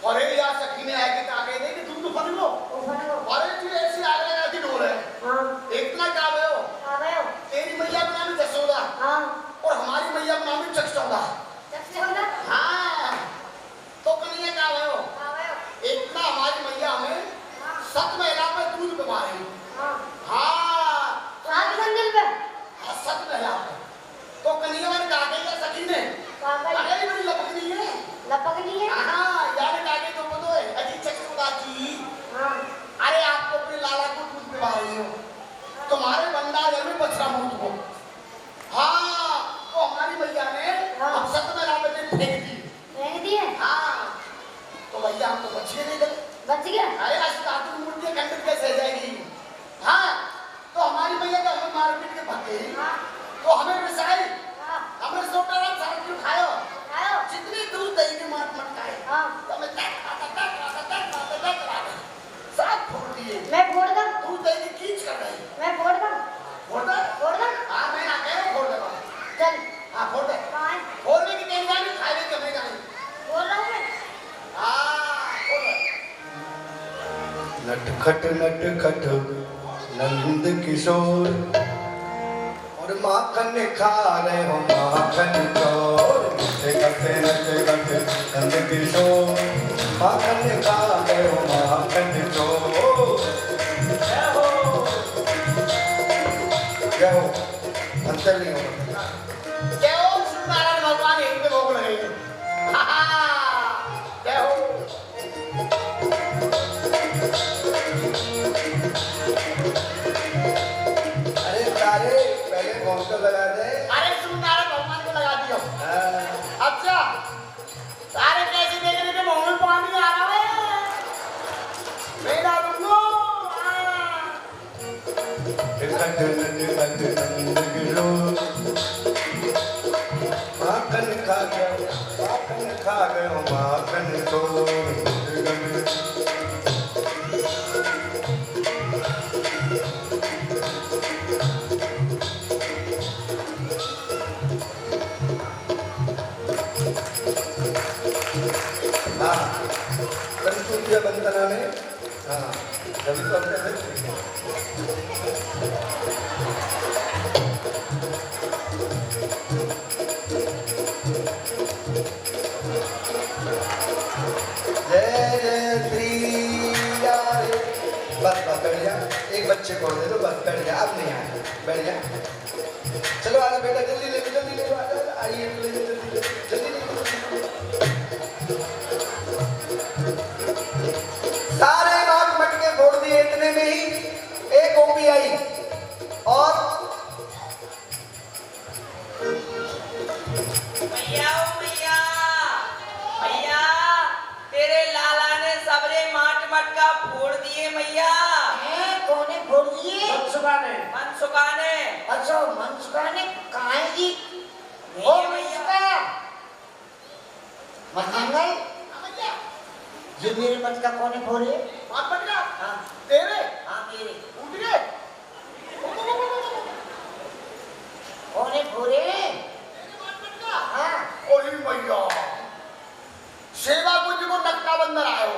अरे यार सखी ने आगे कहा गए थे कि तुम तो फन लो। अरे तू ऐसी आग लगा दी ढोल है। इतना क्या भयो? तेरी मैया का नाम है जसोदा और हमारी मैया का नाम है चकचौदा। हाँ तो कन्हैया क्या भयो? इतना हमारी मैया हमें 7 महिला में दूध पिला रही। हाँ सत महिला में। तो कन्हैया ने कहा गई सखी ने अरे बड़ी लपकनी है। हाँ यार कागे तो बोलो है अजी चकचौदा जी। अरे आपको अपने लाला को दूध पिला रही हो, तुम्हारे भंडार में बछड़ा मूत हो। हाँ तो हमारी मैया ने हम 7 महिला में फेंक दी। हाँ तो भैया हम तो बच्चे नहीं गए। बच गया अरे आज कातू मूर्ति खंडित कैसे जाएगी? हाँ तो हमारी मैया का हमें मार पीट के भागे तो हमें रिसाई हमने सोटा रात सारा क्यों खायो? जितनी दूर दही के मार मटकाए तो हमें साथ फोड़ दिए। मैं फोड़ दूं दूध दही की खींच कर रही। मैं फोड़ दूं फोड़ दे। हाँ मैं आ गया फोड़ देगा। चल हाँ फोड़ दे। कहाँ फोड़ने की टेंशन नहीं, खाने की हमें नहीं। बोल रहा हूँ मैं हाँ फोड़ दे। नटखट नटखट नंद किशोर और माखन खा रहे हो माखन चोर। नटखट नटखट नंद किशोर माखन खा रहे हो माखन चोर। क्या हो अंतर नहीं होगा। जय हो सत्यनारायण भगवान यहीं पे भोग रहे हैं। जय हो। अरे तारे पहले भोग तो लगा दे। अरे सत्यनारायण भगवान खा गयो माखन चोर। हाँ संतुल्य बंदना में हाँ कभी तो जय जय श्री राधे। बस बस बैठ जा, एक बच्चे को दे दो, बस बैठ जा, अब नहीं आए, बैठ जा। चलो आगे बेटा, जल्दी ले लो, आइए जल्दी ले सारे नाग मटके फोड़ दिए, इतने में ही एक गोपी आई और मैया ओ मैया, मैया तेरे लाला ने सबरे माट मटका फोड़ दिए मैया। कौने फोड़ दिए? मनसुखा ने। मनसुखा ने। अच्छा मनसुखा ने कहाँ है जी? नहीं ओ है मैया। मनसुखा मंगल ये मेरे मटका कौने फोड़े? मार पड़ गया हाँ तेरे हाँ मेरे उठ गए कौने फोड़े? मार पड़ गया हाँ ओही मैया सेवा को जो नक्का बंदर आयो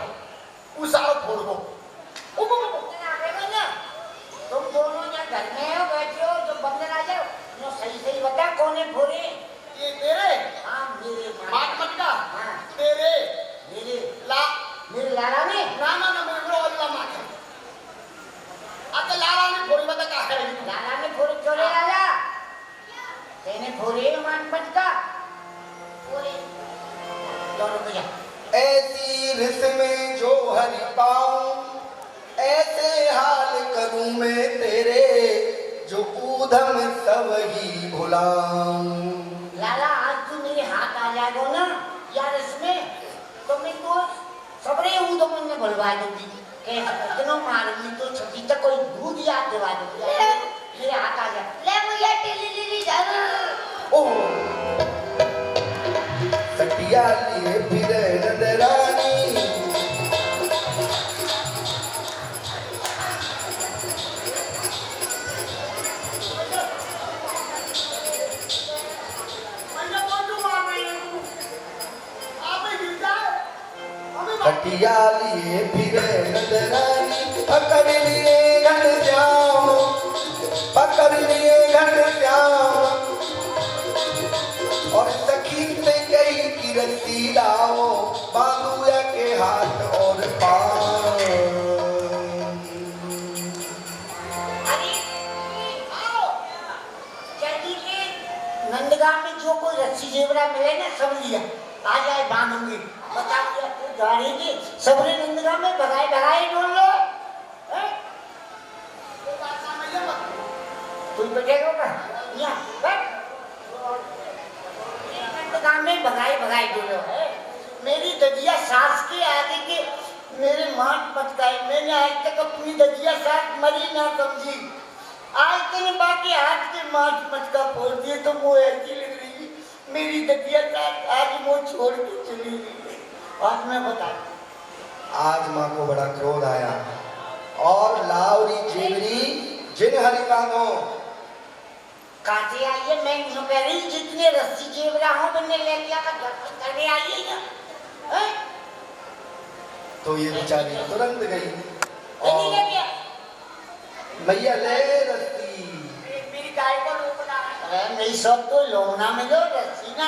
उस आओ फोड़ को तुम दोनों यहाँ घर में हो, बैठे हो, जो बंदर आ जाओ नो सही सही बता कौने फोड़े? ये तेरे हाँ मेरे मार मटका हाँ तेरे मेरे ला मेरे लाला ने ना मेरे को अल्लाह मार आके लाला ने फोड़ी बता का है लाला ने फोड़े चोरे लाला तेने फोड़े मान मटका फोड़े दोनों बजा ऐसी रिस में जो हरि पाऊं, ऐसे हाल करूं मैं तेरे, जो ऊधम सब ही भुलाऊं। लाला आज तू मेरे हाथ आ जाएगा ना यार इसमें तो मैं तो सबरे ऊधम में भुलवा दूंगी कैसे कितनों मारूंगी तो छठी तक कोई दूध याद दिवा दूंगी मेरे हाथ आ जा ले मुझे टिली जाना। ओह सटिया लिए फिरे नंदरानी, सटिया लिए फिरे नंदरानी, पकड़ लिए घन श्याम, पकड़ लिए घन श्याम, और सखी से कही कि रस्सी लाओ, बांधूया के हाथ और पाँव। अरे आओ जल्दी के नंदगांव में जो कोई रस्सी जेवरा मिले ना सब लिया आ जाए बांधूंगी बता दिया तू गाड़ी की सबरे नंदगांव में भगाए ढूंढ लो तू बैठेगा का यहाँ बैठ नंदगांव में भगाए ढूंढो है मेरी ददिया सास के आगे के मेरे माट पटकाए मैंने आज तक अपनी ददिया सास मरी ना समझी आज तेने बाकी हाथ के माट पटका फोड़ दिए तो वो ऐसी लग रही मेरी ददिया सास आज वो छोड़ के चली गई आज मैं बता आज माँ को बड़ा क्रोध आया और लावरी जेवरी जिन हरि कानों काटे आइए मैं यूं कह रही जितने रस्सी जेवरा हूँ मैंने लेके आकर दर्शन करने आइए ना तो ये बेचारी तुरंत गई नहीं और लेके मैया ले रस्सी, मेरी गाय को रोकना है नहीं सब तो लोना में लो रस्सी ना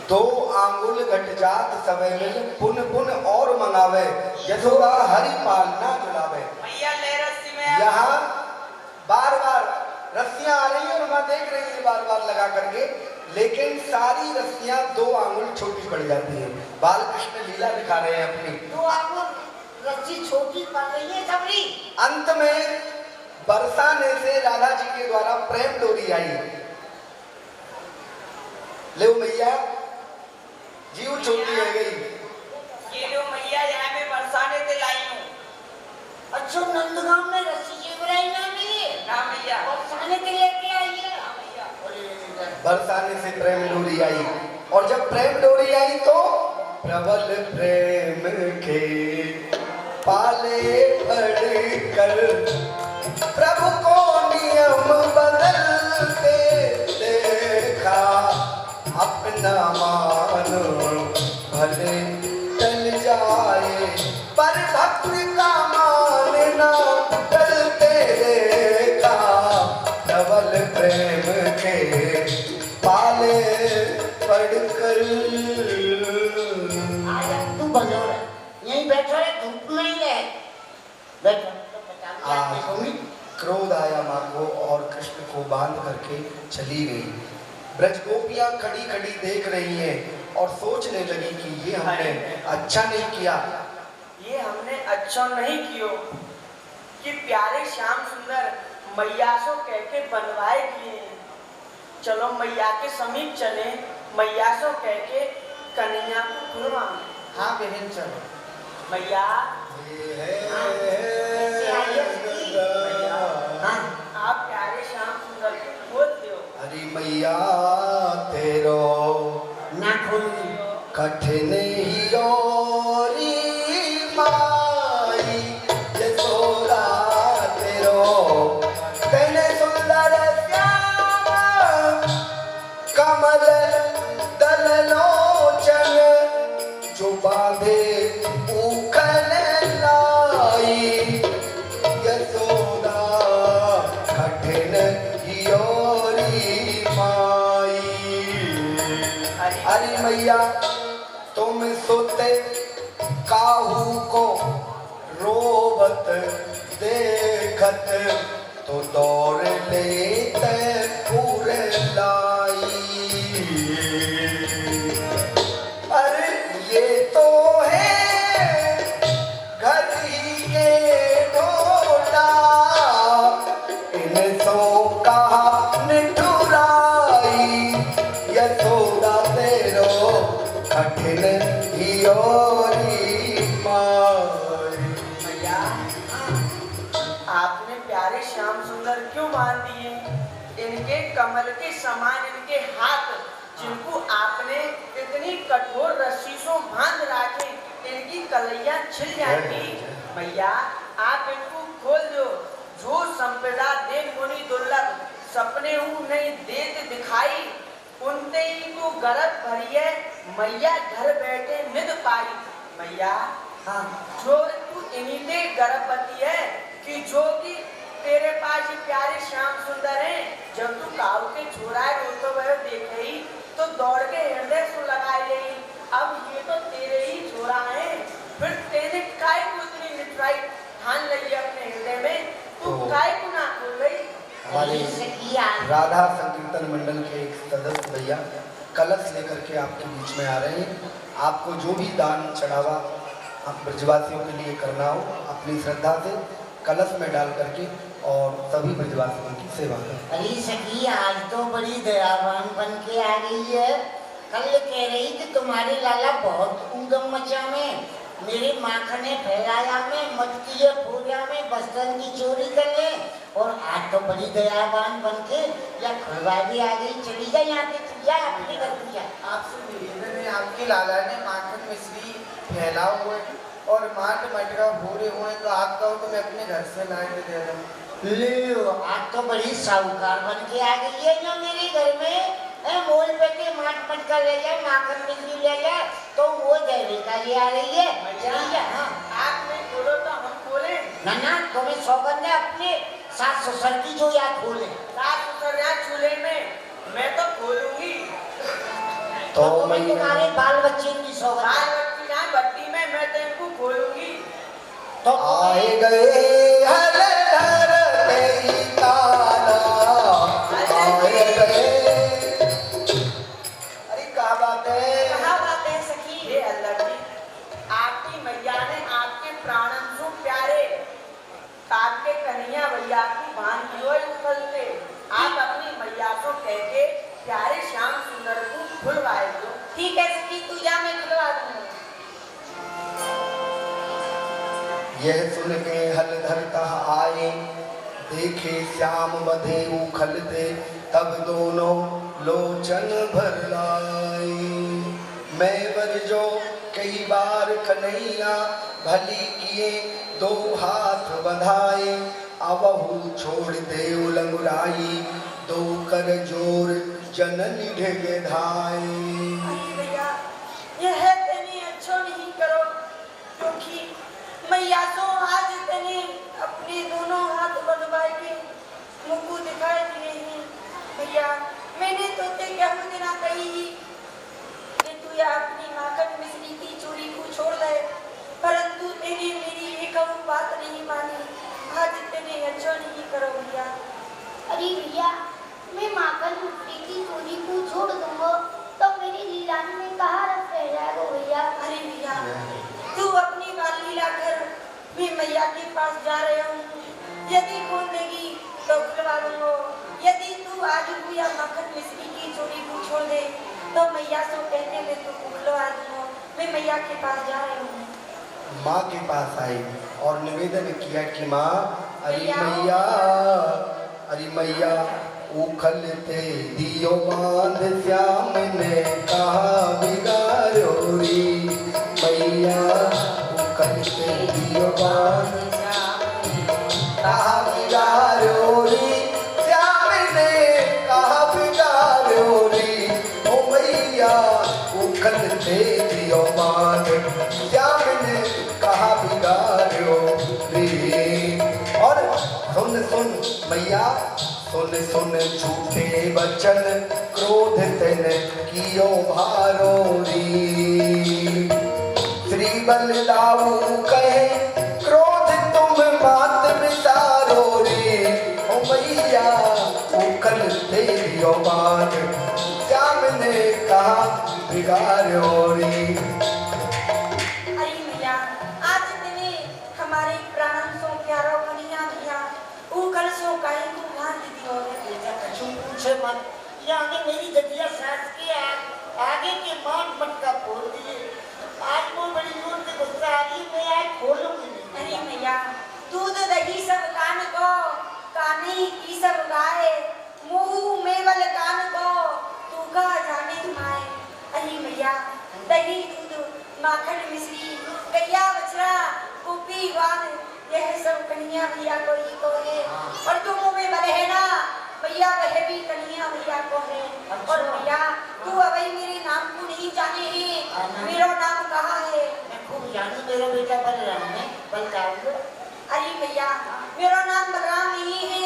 2 आंगुल घट जात सवे मिल, पुन पुन और मंगावे, यथोगा हरि पाल ना जुलावे। मैया ले रस्सी में यहाँ बार बार रस्सियां आ रही है और मैं देख रही हूँ बार बार लगा करके, लेकिन सारी रस्सियां 2 आंगुल छोटी पड़ जाती हैं। बाल कृष्ण लीला दिखा रहे हैं अपनी। तो आपको रस्सी छोटी पड़ रही है सबरी अंत में बरसाने से राधा जी के द्वारा प्रेम डोरी आई। ले मैया जीव छोटी हो गई। ये लो मैया यहाँ में बरसाने से लाई हूँ। अच्छा नंदगांव में रस्सी जेवरा ही ना मिली ना मैया बरसाने के लेके आई है ना मैया अरे बरसाने से प्रेम डोरी आई, और जब प्रेम डोरी आई तो प्रबल प्रेम के पाले पड़कर प्रभु को नियम बदलते देखा, अपना मानो भले टल जाए पर भक्त का मानना टलते देखा, प्रबल प्रेम के पाले पड़कर। तू बजो रे, यहीं बैठो रे, धूप में ही है, बैठो तो बता दिया मैं कहूँगी। क्रोध आया माँ को और कृष्ण को बांध करके चली गई। ब्रज गोपियां खड़ी खड़ी देख रही हैं और सोचने लगी कि ये हमने अच्छा नहीं किया। ये हमने अच्छा नहीं कियो कि प्यारे श्याम सुंदर मैया सो कह के बनवाए किए। चलो मैया के समीप चले, मैया सो कह के कन्हैया को खुलवाएं। हाँ बहन चलो। मैया आप प्यारे श्याम सुंदर को खोल दो। अरे मैया तेरो ना खोलूंगी। कठिन ही ओरी माई यशोदा तेरो तेने सुंदर श्याम कमल दल लोचन जो बांधे उखल लाई, यशोदा कठिन ही ओरी माई। अरे मैया तुम सोते काहू को रोबत देखत तो दौड़ लेते पूरे लाई। अरे ये तो है घर ही के ढोला, इन सो कहा निठुराई, यशोदा तेरो कठिन ही ओरी माई। मैया आपने प्यारे श्याम सुंदर क्यों बांध दिए? इनके कमल के समान इनके हाथ, जिनको आपने इतनी कठोर रस्सी से बांध रखे, इनकी कलैया छिल जाती। मैया आप इनको खोल दो। जो संपदा देव मुनि दुर्लभ सपने नहीं देत दिखाई, उनते ही को गरज भरी है मैया घर बैठे निद पाई। मैया हाँ जो तू इन्हीं गर्भवती है कि जो कि तेरे पास ये प्यारे श्याम सुंदर हैं। जब तू काऊ के छोराए तो वह देखे ही तो दौड़ के हृदय से लगाई गई। अब ये तो तेरे ही छोरा है, फिर तेने काय को इतनी निठुराई ठान ली अपने हृदय में, तू काय को ना खोल गई। हमारे राधा संकीर्तन मंडल के एक सदस्य भैया कलश लेकर के आपके बीच में आ रहे हैं। आपको जो भी दान चढ़ावा आप ब्रजवासियों के लिए करना हो, अपनी श्रद्धा से कलश में डाल करके और सभी ब्रजवासियों की सेवा करें। अरे सखी आज तो बड़ी दयावान बन के आ गई है। कल कह रही कि तुम्हारे लाला बहुत ऊधम मचा में, मेरे माखने फैलाया में, मटकी पूजा में बस्तन की चोरी कर ले, और आज तो बड़ी दयावान बन के या खुलवा भी आ गई। चली जा यहाँ पे, जा अपने घर पे जा। आपसे निवेदन है, आपके लाला ने माखन मिश्री फैला हुआ है और माट मटका भूरे हुए हैं, तो आप कहो तो मैं अपने घर से ला के दे दूँ। ले आज तो बड़ी साहूकार बन के आ गई है जो मेरे घर में। मोल पे के माट मटका ले जाए, माखन मिश्री ले जाए, तो वो देविका जी आ रही है। चली जा। हाँ आप नहीं खोलो तो हम खोले। ना तुम्हें सौगंध है अपने सास ससुर की जो याद खोले। सास ससुर याद चूल्हे में मैं तो खोलूंगी। तो तुम्हें तुम्हारे बाल बच्चे की सौगंध। बाल बच्ची ना भट्टी में मैं तो इनको खोलूंगी। तो आए गए हर धर तेरी ताला, आए गए। अरे क्या बात है? कहाँ बात है सखी? हे अल्लाह जी, आपकी मैया ने आपके प्राणन से प्यारे आपके कन्हैया भैया की भान की हुई उखल से आप अपनी मैया को कह के प्यारे श्याम सुंदर को खुलवाए दो। ठीक है सखी, तू जा, मैं खुलवा दूंगा। यह सुन के हलधर तह आए, देखे श्याम बधे उखलते, तब दोनों लोचन लोचन भर लाई। मैं बरजो कई बार कन्हैया भली किए दो हाथ बंधाए। अबहु छोड़ दे लंगुराई दो कर जोर जननी ढेग धाए। अरे भैया यह तेने अच्छो नहीं करो, क्योंकि मैया तो आज तेने अपने दोनों हाथ बंधवाए के मुझको दिखाई दिए हैं। भैया मैंने तो ते कहूँ देना कही कि तू या अपनी माखन मिश्री की चोरी को छोड़ दे, परंतु तेने मेरी एक बात नहीं मानी। आज तेने अच्छो नहीं करो भैया। अरे भैया मैं माखन मिश्री की चोरी को छोड़ दूंगा तो मेरी लीलानी में कहाँ रस रह जाएगा भैया। अरे भैया तू अपनी बात लीला कर, मैं मैया के पास जा रहा हूँ। यदि खोल देगी तो खुलवा दूंगा, यदि तू आज भैया माखन मिश्री की चोरी को छोड़ दे तो मैया से कहते हुए तू खुलवा दूंगा। मैं मैया के पास जा रही हूँ। माँ के पास आई और निवेदन किया कि माँ अरे मैया उखलते दियो बांध श्याम ने कहा बिगाड़ो री। मैया उखलते दियो बांध कहा बिगाड़ो री। श्याम ने कहा बिगाड़ो री। ओ मैया उखलते दियो बांध श्याम ने कहा बिगाड़ो री। और सुन सुन मैया सुन सुन झूठे वचन क्रोध तेन कियो भारो री। श्री बलदाऊ कहे क्रोध तुम बात विसारो रे। ओ मैया उखल दे दियो बांध श्याम ने कहा बिगाड़ो रे। अरे मैया आज तेने हमारे प्राण सो प्यारो कन्हैया भैया उकल सो काहे को बांध दियो रे। कछु पूछे मत, यहाँ मेरी ददिया सास के आगे के मान मटका फोड़ दिए। आज वो बड़ी जोर से गुस्सा आ रही, मैं आज खोलूंगी नहीं। अरे मैया दूध दही सब कान को, कानी की सब गाय, मुंह मेवल कान को तू का जाने माए। अरे मैया दही दूध माखन मिश्री गैया बछड़ा गोपी वान यह सब कन्हैया भैया को ही को है। और तुम मुँह में भले है ना भैया, वह भी कन्हैया भैया को है। और भैया तू अभी मेरे नाम को नहीं जाने है, मेरा नाम कहाँ है? मैं खूब जानू मेरा बेटा बलराम है, बलराम। अरे भैया मेरा नाम बलराम नहीं है,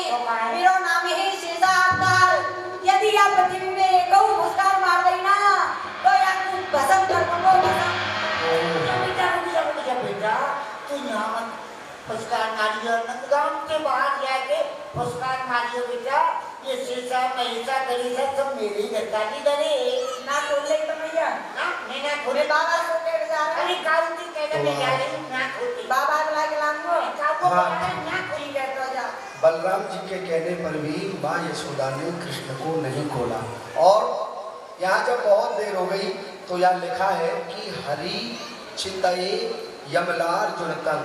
मेरा नाम है शेषा अवतार। यदि आप पृथ्वी में एक मुस्कान मार देना तो या तू भस्म कर दूंगा बेटा तू यहाँ मत पुरस्कार मारियो, नंदगांव के बाहर जाके पुरस्कार मारियो बेटा। ये शीशा महिषा गणेशा सब मेरे ही घर का नहीं डरे ना खोल ले तो भैया ना। मैं ना खोले बाबा सो के जा रहे। अरे काऊ की कहने में जा रही हूँ, ना खोलती बाबा बुला के लाऊंगा काऊ हाँ। ना खोली तो जा। बलराम जी के कहने पर भी माँ यशोदा ने कृष्ण को नहीं खोला। और यहाँ जब बहुत देर हो गई तो यहाँ लिखा है कि हरि चितये यमलार्जुनतन,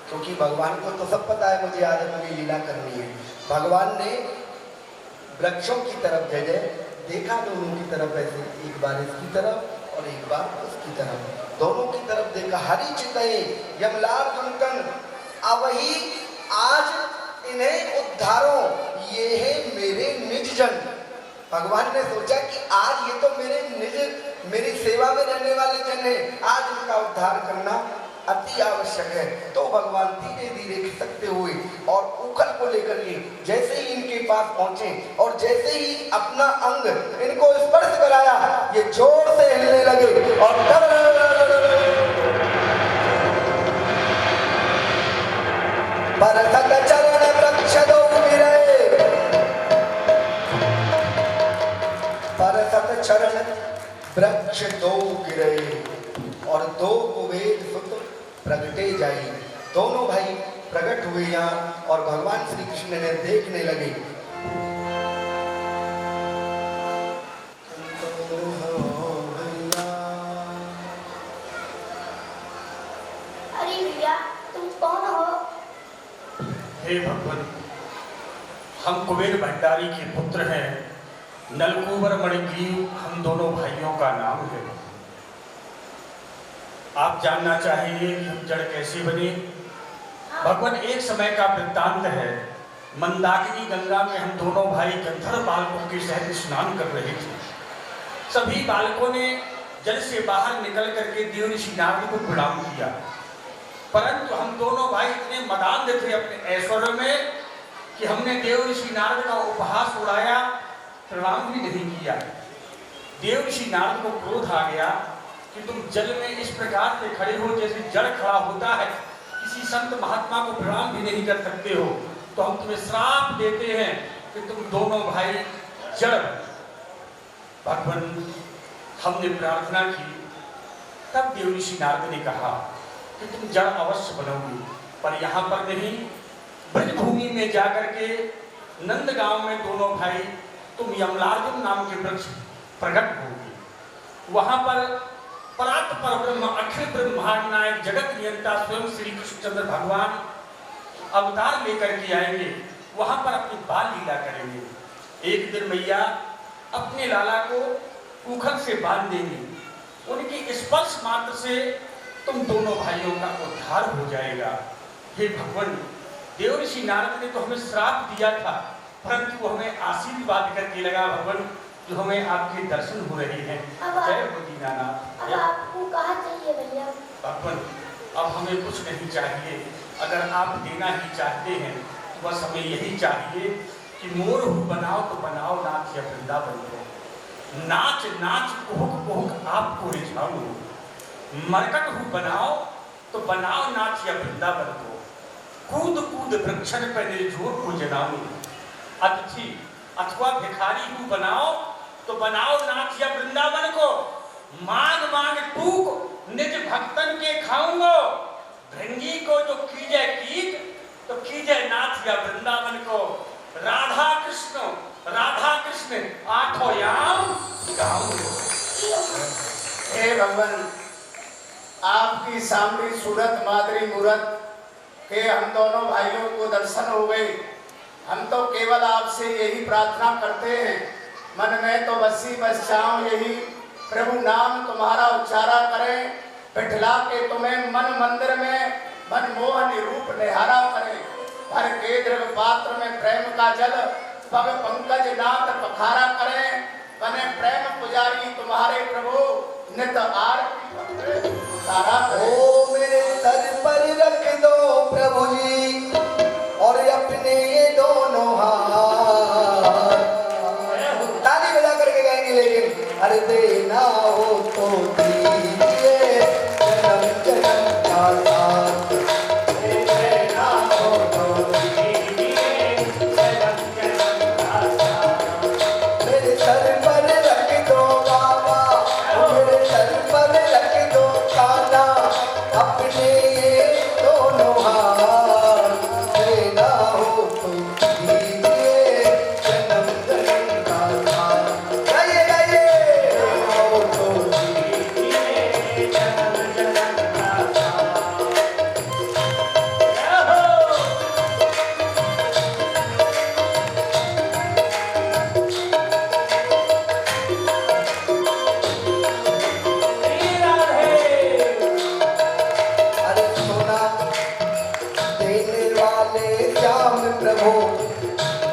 क्योंकि भगवान को तो सब पता है मुझे आज अपनी लीला करनी है। भगवान ने वृक्षों की तरफ जगह देखा, दोनों की तरफ ऐसे, एक बार इसकी तरफ और एक बार उसकी तरफ, दोनों की तरफ देखा। हरि चितये यमलार्जुनतन, अवही आज इन्हें उद्धारो, ये है मेरे निज जन। भगवान ने सोचा कि आज ये तो मेरी सेवा में रहने वाले जन है, आज इनका उद्धार करना अति आवश्यक है। तो भगवान धीरे धीरे खिसकते हुए और उखल को लेकर के जैसे ही इनके पास पहुंचे और जैसे ही अपना अंग इनको स्पर्श कराया, ये जोर से हिलने लगे और परसत चरण वृक्ष दो गिरे, परसत चरण वृक्ष दो गिरे और दो कुबेर सुत प्रगटे जाई। दोनों भाई प्रकट हुए यहाँ और भगवान श्री कृष्ण ने देखने लगे। अरे भैया तुम कौन हो? हे भगवान, हम कुबेर भंडारी के पुत्र हैं। नलकुबर मणिग्रीव हम दोनों भाइयों का नाम है। आप जानना चाहेंगे कि हम जड़ कैसे बने। भगवान एक समय का वृत्तांत है। मंदाकिनी गंगा में हम दोनों भाई गंधर्व बालकों के सहित स्नान कर रहे थे। सभी बालकों ने जल से बाहर निकल करके देव ऋषि नारद को प्रणाम किया, परंतु हम दोनों भाई इतने मदान थे अपने ऐश्वर्य में कि हमने देव ऋषि नारद का उपहास उड़ाया, प्रणाम भी नहीं किया। देव ऋषि नारद को क्रोध आ गया कि तुम जल में इस प्रकार से खड़े हो जैसे जड़ खड़ा होता है, किसी संत महात्मा को प्रणाम भी नहीं कर सकते हो, तो हम तुम्हें श्राप देते हैं कि तुम दोनों भाई जड़। भगवान हमने प्रार्थना की, तब देव ऋषि नारद ने कहा कि तुम जड़ अवश्य बनोगे, पर यहाँ पर नहीं, ब्रजभूमि में जाकर के नंदगांव में दोनों भाई तुम यमलार्जुन नाम के वृक्ष प्रकट होगे। वहां पर परात पर ब्रह्म अखिल ब्रह्मांड नायक जगत नियंता स्वयं श्री कृष्णचंद्र भगवान अवतार लेकर के आएंगे, वहां पर अपनी बाल लीला करेंगे। एक दिन मैया अपने लाला को उखल से बांध देंगी, उनकी स्पर्श मात्र से तुम दोनों भाइयों का उद्धार हो जाएगा। हे भगवान, देव ऋषि नारद ने तो हमें श्राप दिया था, परंतु हमें आशीर्वाद करके लगा भगवान जो हमें आपके दर्शन हो रहे हैं। जय हो दीनानाथ। अब आपको कहाँ चाहिए भैया? भगवान, अब हमें कुछ नहीं चाहिए, अगर आप देना ही चाहते हैं तो बस हमें यही चाहिए कि मोर बनाओ तो बनाओ, नाच या वृंदावन को नाच नाच कुहुक कुहुक आपको रिझाऊं, मरकट हूँ बनाओ तो बनाओ नाच या वृंदावन को, कूद कूद वृक्षण पर निर्झोर को जनाऊं, अतिथि अथवा भिखारी हूँ बनाओ तो बनाओ नाच या वृंदावन को, मांग मांग टूक निज भक्तन के खाऊंगो, भृंगी को जो कीजे कीट तो कीजे नाथ या वृंदावन को, राधा कृष्ण आठों याम गाऊंगो। हे भगवान, आपकी सामरी सूरत मादरी मूरत के हम दोनों भाइयों को दर्शन हो गए। हम तो केवल आपसे यही प्रार्थना करते हैं, मन में तो बसी बस चाहूं यही, प्रभु नाम तुम्हारा उच्चारा करें, बिठला के तुम्हें मन मंदिर में मनमोहन रूप निहारा करें, भर के दृढ़ पात्र में प्रेम का जल पग पंकज नाथ पखारा करें, बने प्रेम पुजारी तुम्हारे प्रभु नित आरती तारा करें। ओ मेरे सर पर रख दो प्रभु जी और अपने ये दोनों हाथ, ताली बजा करके गाएंगे लेकिन, अरे देना हो तो दीजिए जन्म जन्म का साथ, देना हो तो दीजिए जन्म जन्म का साथ। मेरे सर पर रख दो बाबा, मेरे सर पर रख दो काना, अपने ये दोनों हाथ, देना हो तो दीजिए जन्म जन्म का साथ। गाइए गाइए, देना हो तो दीजिए जन्म जन्म का साथ। अरे सोना देने वाले श्याम प्रभु,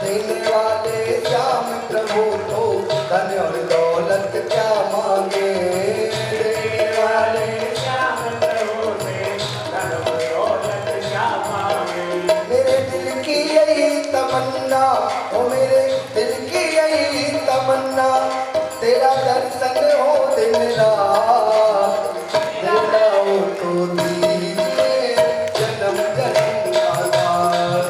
देने वाले श्याम प्रभु, तो धन और दौलत क्या मांगे, देने वाले श्याम प्रभु से धन और दौलत क्या मांगे। मेरे दिल की यही तमन्ना, ओ मेरे दिल की यही तमन्ना, तेरा दर्शन हो दिन रात, देना हो तो दीजिए जन्म जन्म का साथ,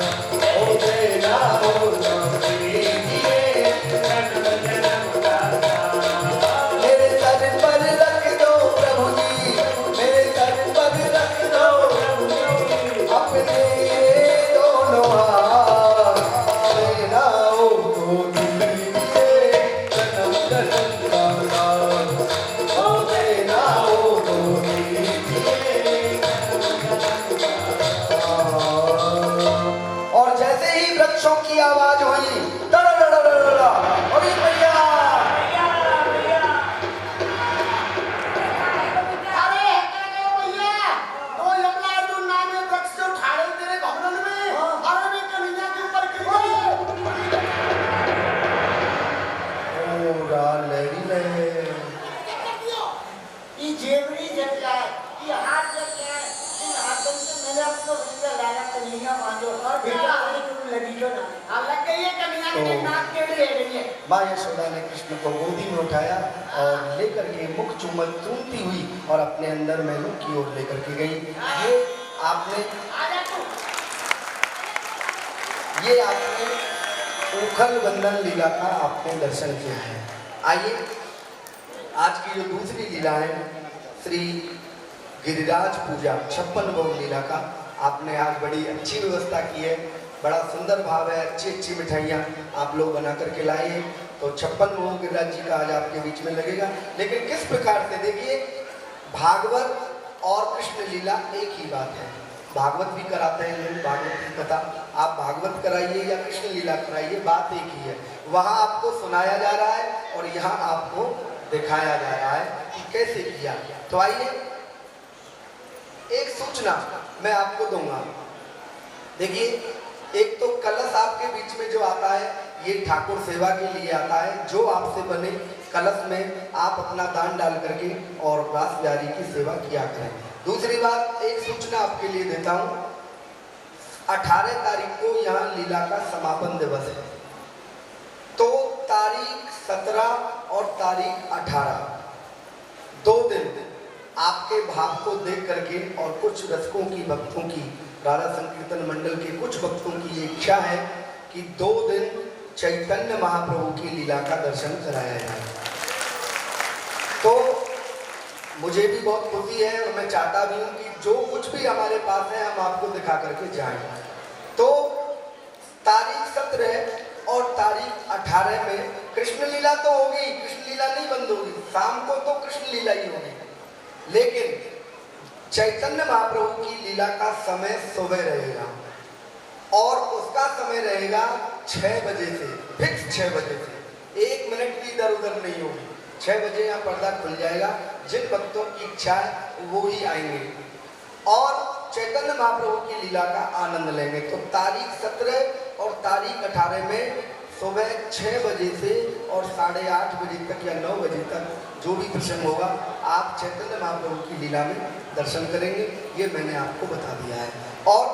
ओ देना हो तो दीजिए जन्म जन्म का साथ। मेरे सर पर रख दो प्रभु जी, मेरे सर पर रख दो प्रभु जी, अपने ये दोनों हाथ, देना हो तो दीजिए जन्म जन्म का साथ, ओ देना हो तो और जैसे ही वृक्षों की आवाज हुई, अरे भैया माँ यशोदा ने कृष्ण को गोदी में उठाया और लेकर के मुख चूमती हुई और अपने अंदर महलों की ओर लेकर के गई। ये आपने उखल बंधन लीला का आपने दर्शन किया है। आइए आज की जो दूसरी लीला है श्री गिरिराज पूजा 56 भोग लीला का, आपने आज बड़ी अच्छी व्यवस्था की है, बड़ा सुंदर भाव है, अच्छी अच्छी मिठाइयाँ आप लोग बना करके लाए हैं। तो 56 भोग गिरिराज जी का आज आपके बीच में लगेगा। लेकिन किस प्रकार से, देखिए भागवत और कृष्ण लीला एक ही बात है। भागवत भी कराते हैं लोग, भागवत की कथा, आप भागवत कराइए या कृष्ण लीला कराइए, बात एक ही है। वहाँ आपको सुनाया जा रहा है और यहाँ आपको दिखाया जा रहा है कि कैसे किया। तो आइए एक सूचना मैं आपको दूंगा। देखिए एक तो कलश आपके बीच में जो आता है ये ठाकुर सेवा के लिए आता है। जो आपसे बने कलश में आप अपना दान डाल करके और रास बिहारी की सेवा किया करें। दूसरी बात, एक सूचना आपके लिए देता हूँ, 18 तारीख को यहाँ लीला का समापन दिवस है। तो तारीख 17 और तारीख 18 2 दिन आपके भाव को देख करके और कुछ रसिकों की, भक्तों की, राधा संकीर्तन मंडल के कुछ भक्तों की ये इच्छा है कि 2 दिन चैतन्य महाप्रभु की लीला का दर्शन कराया जाए। तो मुझे भी बहुत खुशी है और मैं चाहता भी हूँ कि जो कुछ भी हमारे पास है हम आपको दिखा करके जाएं। तो तारीख 17 और तारीख 18 में कृष्ण लीला तो होगी, कृष्ण लीला नहीं बंद होगी, शाम को तो कृष्ण लीला ही होगी। लेकिन चैतन्य महाप्रभु की लीला का समय सुबह रहेगा और उसका समय रहेगा 6 बजे से, फिक्स 6 बजे से, 1 मिनट भी इधर उधर नहीं होगी। 6 बजे यहाँ पर्दा खुल जाएगा। जिन भक्तों की इच्छा है वो ही आएंगे और चैतन्य महाप्रभु की लीला का आनंद लेंगे। तो तारीख 17 और तारीख 18 में सुबह 6 बजे से और 8:30 बजे तक या 9 बजे तक जो भी प्रसंग होगा आप चैतन्य महाप्रभु की लीला में दर्शन करेंगे। ये मैंने आपको बता दिया है। और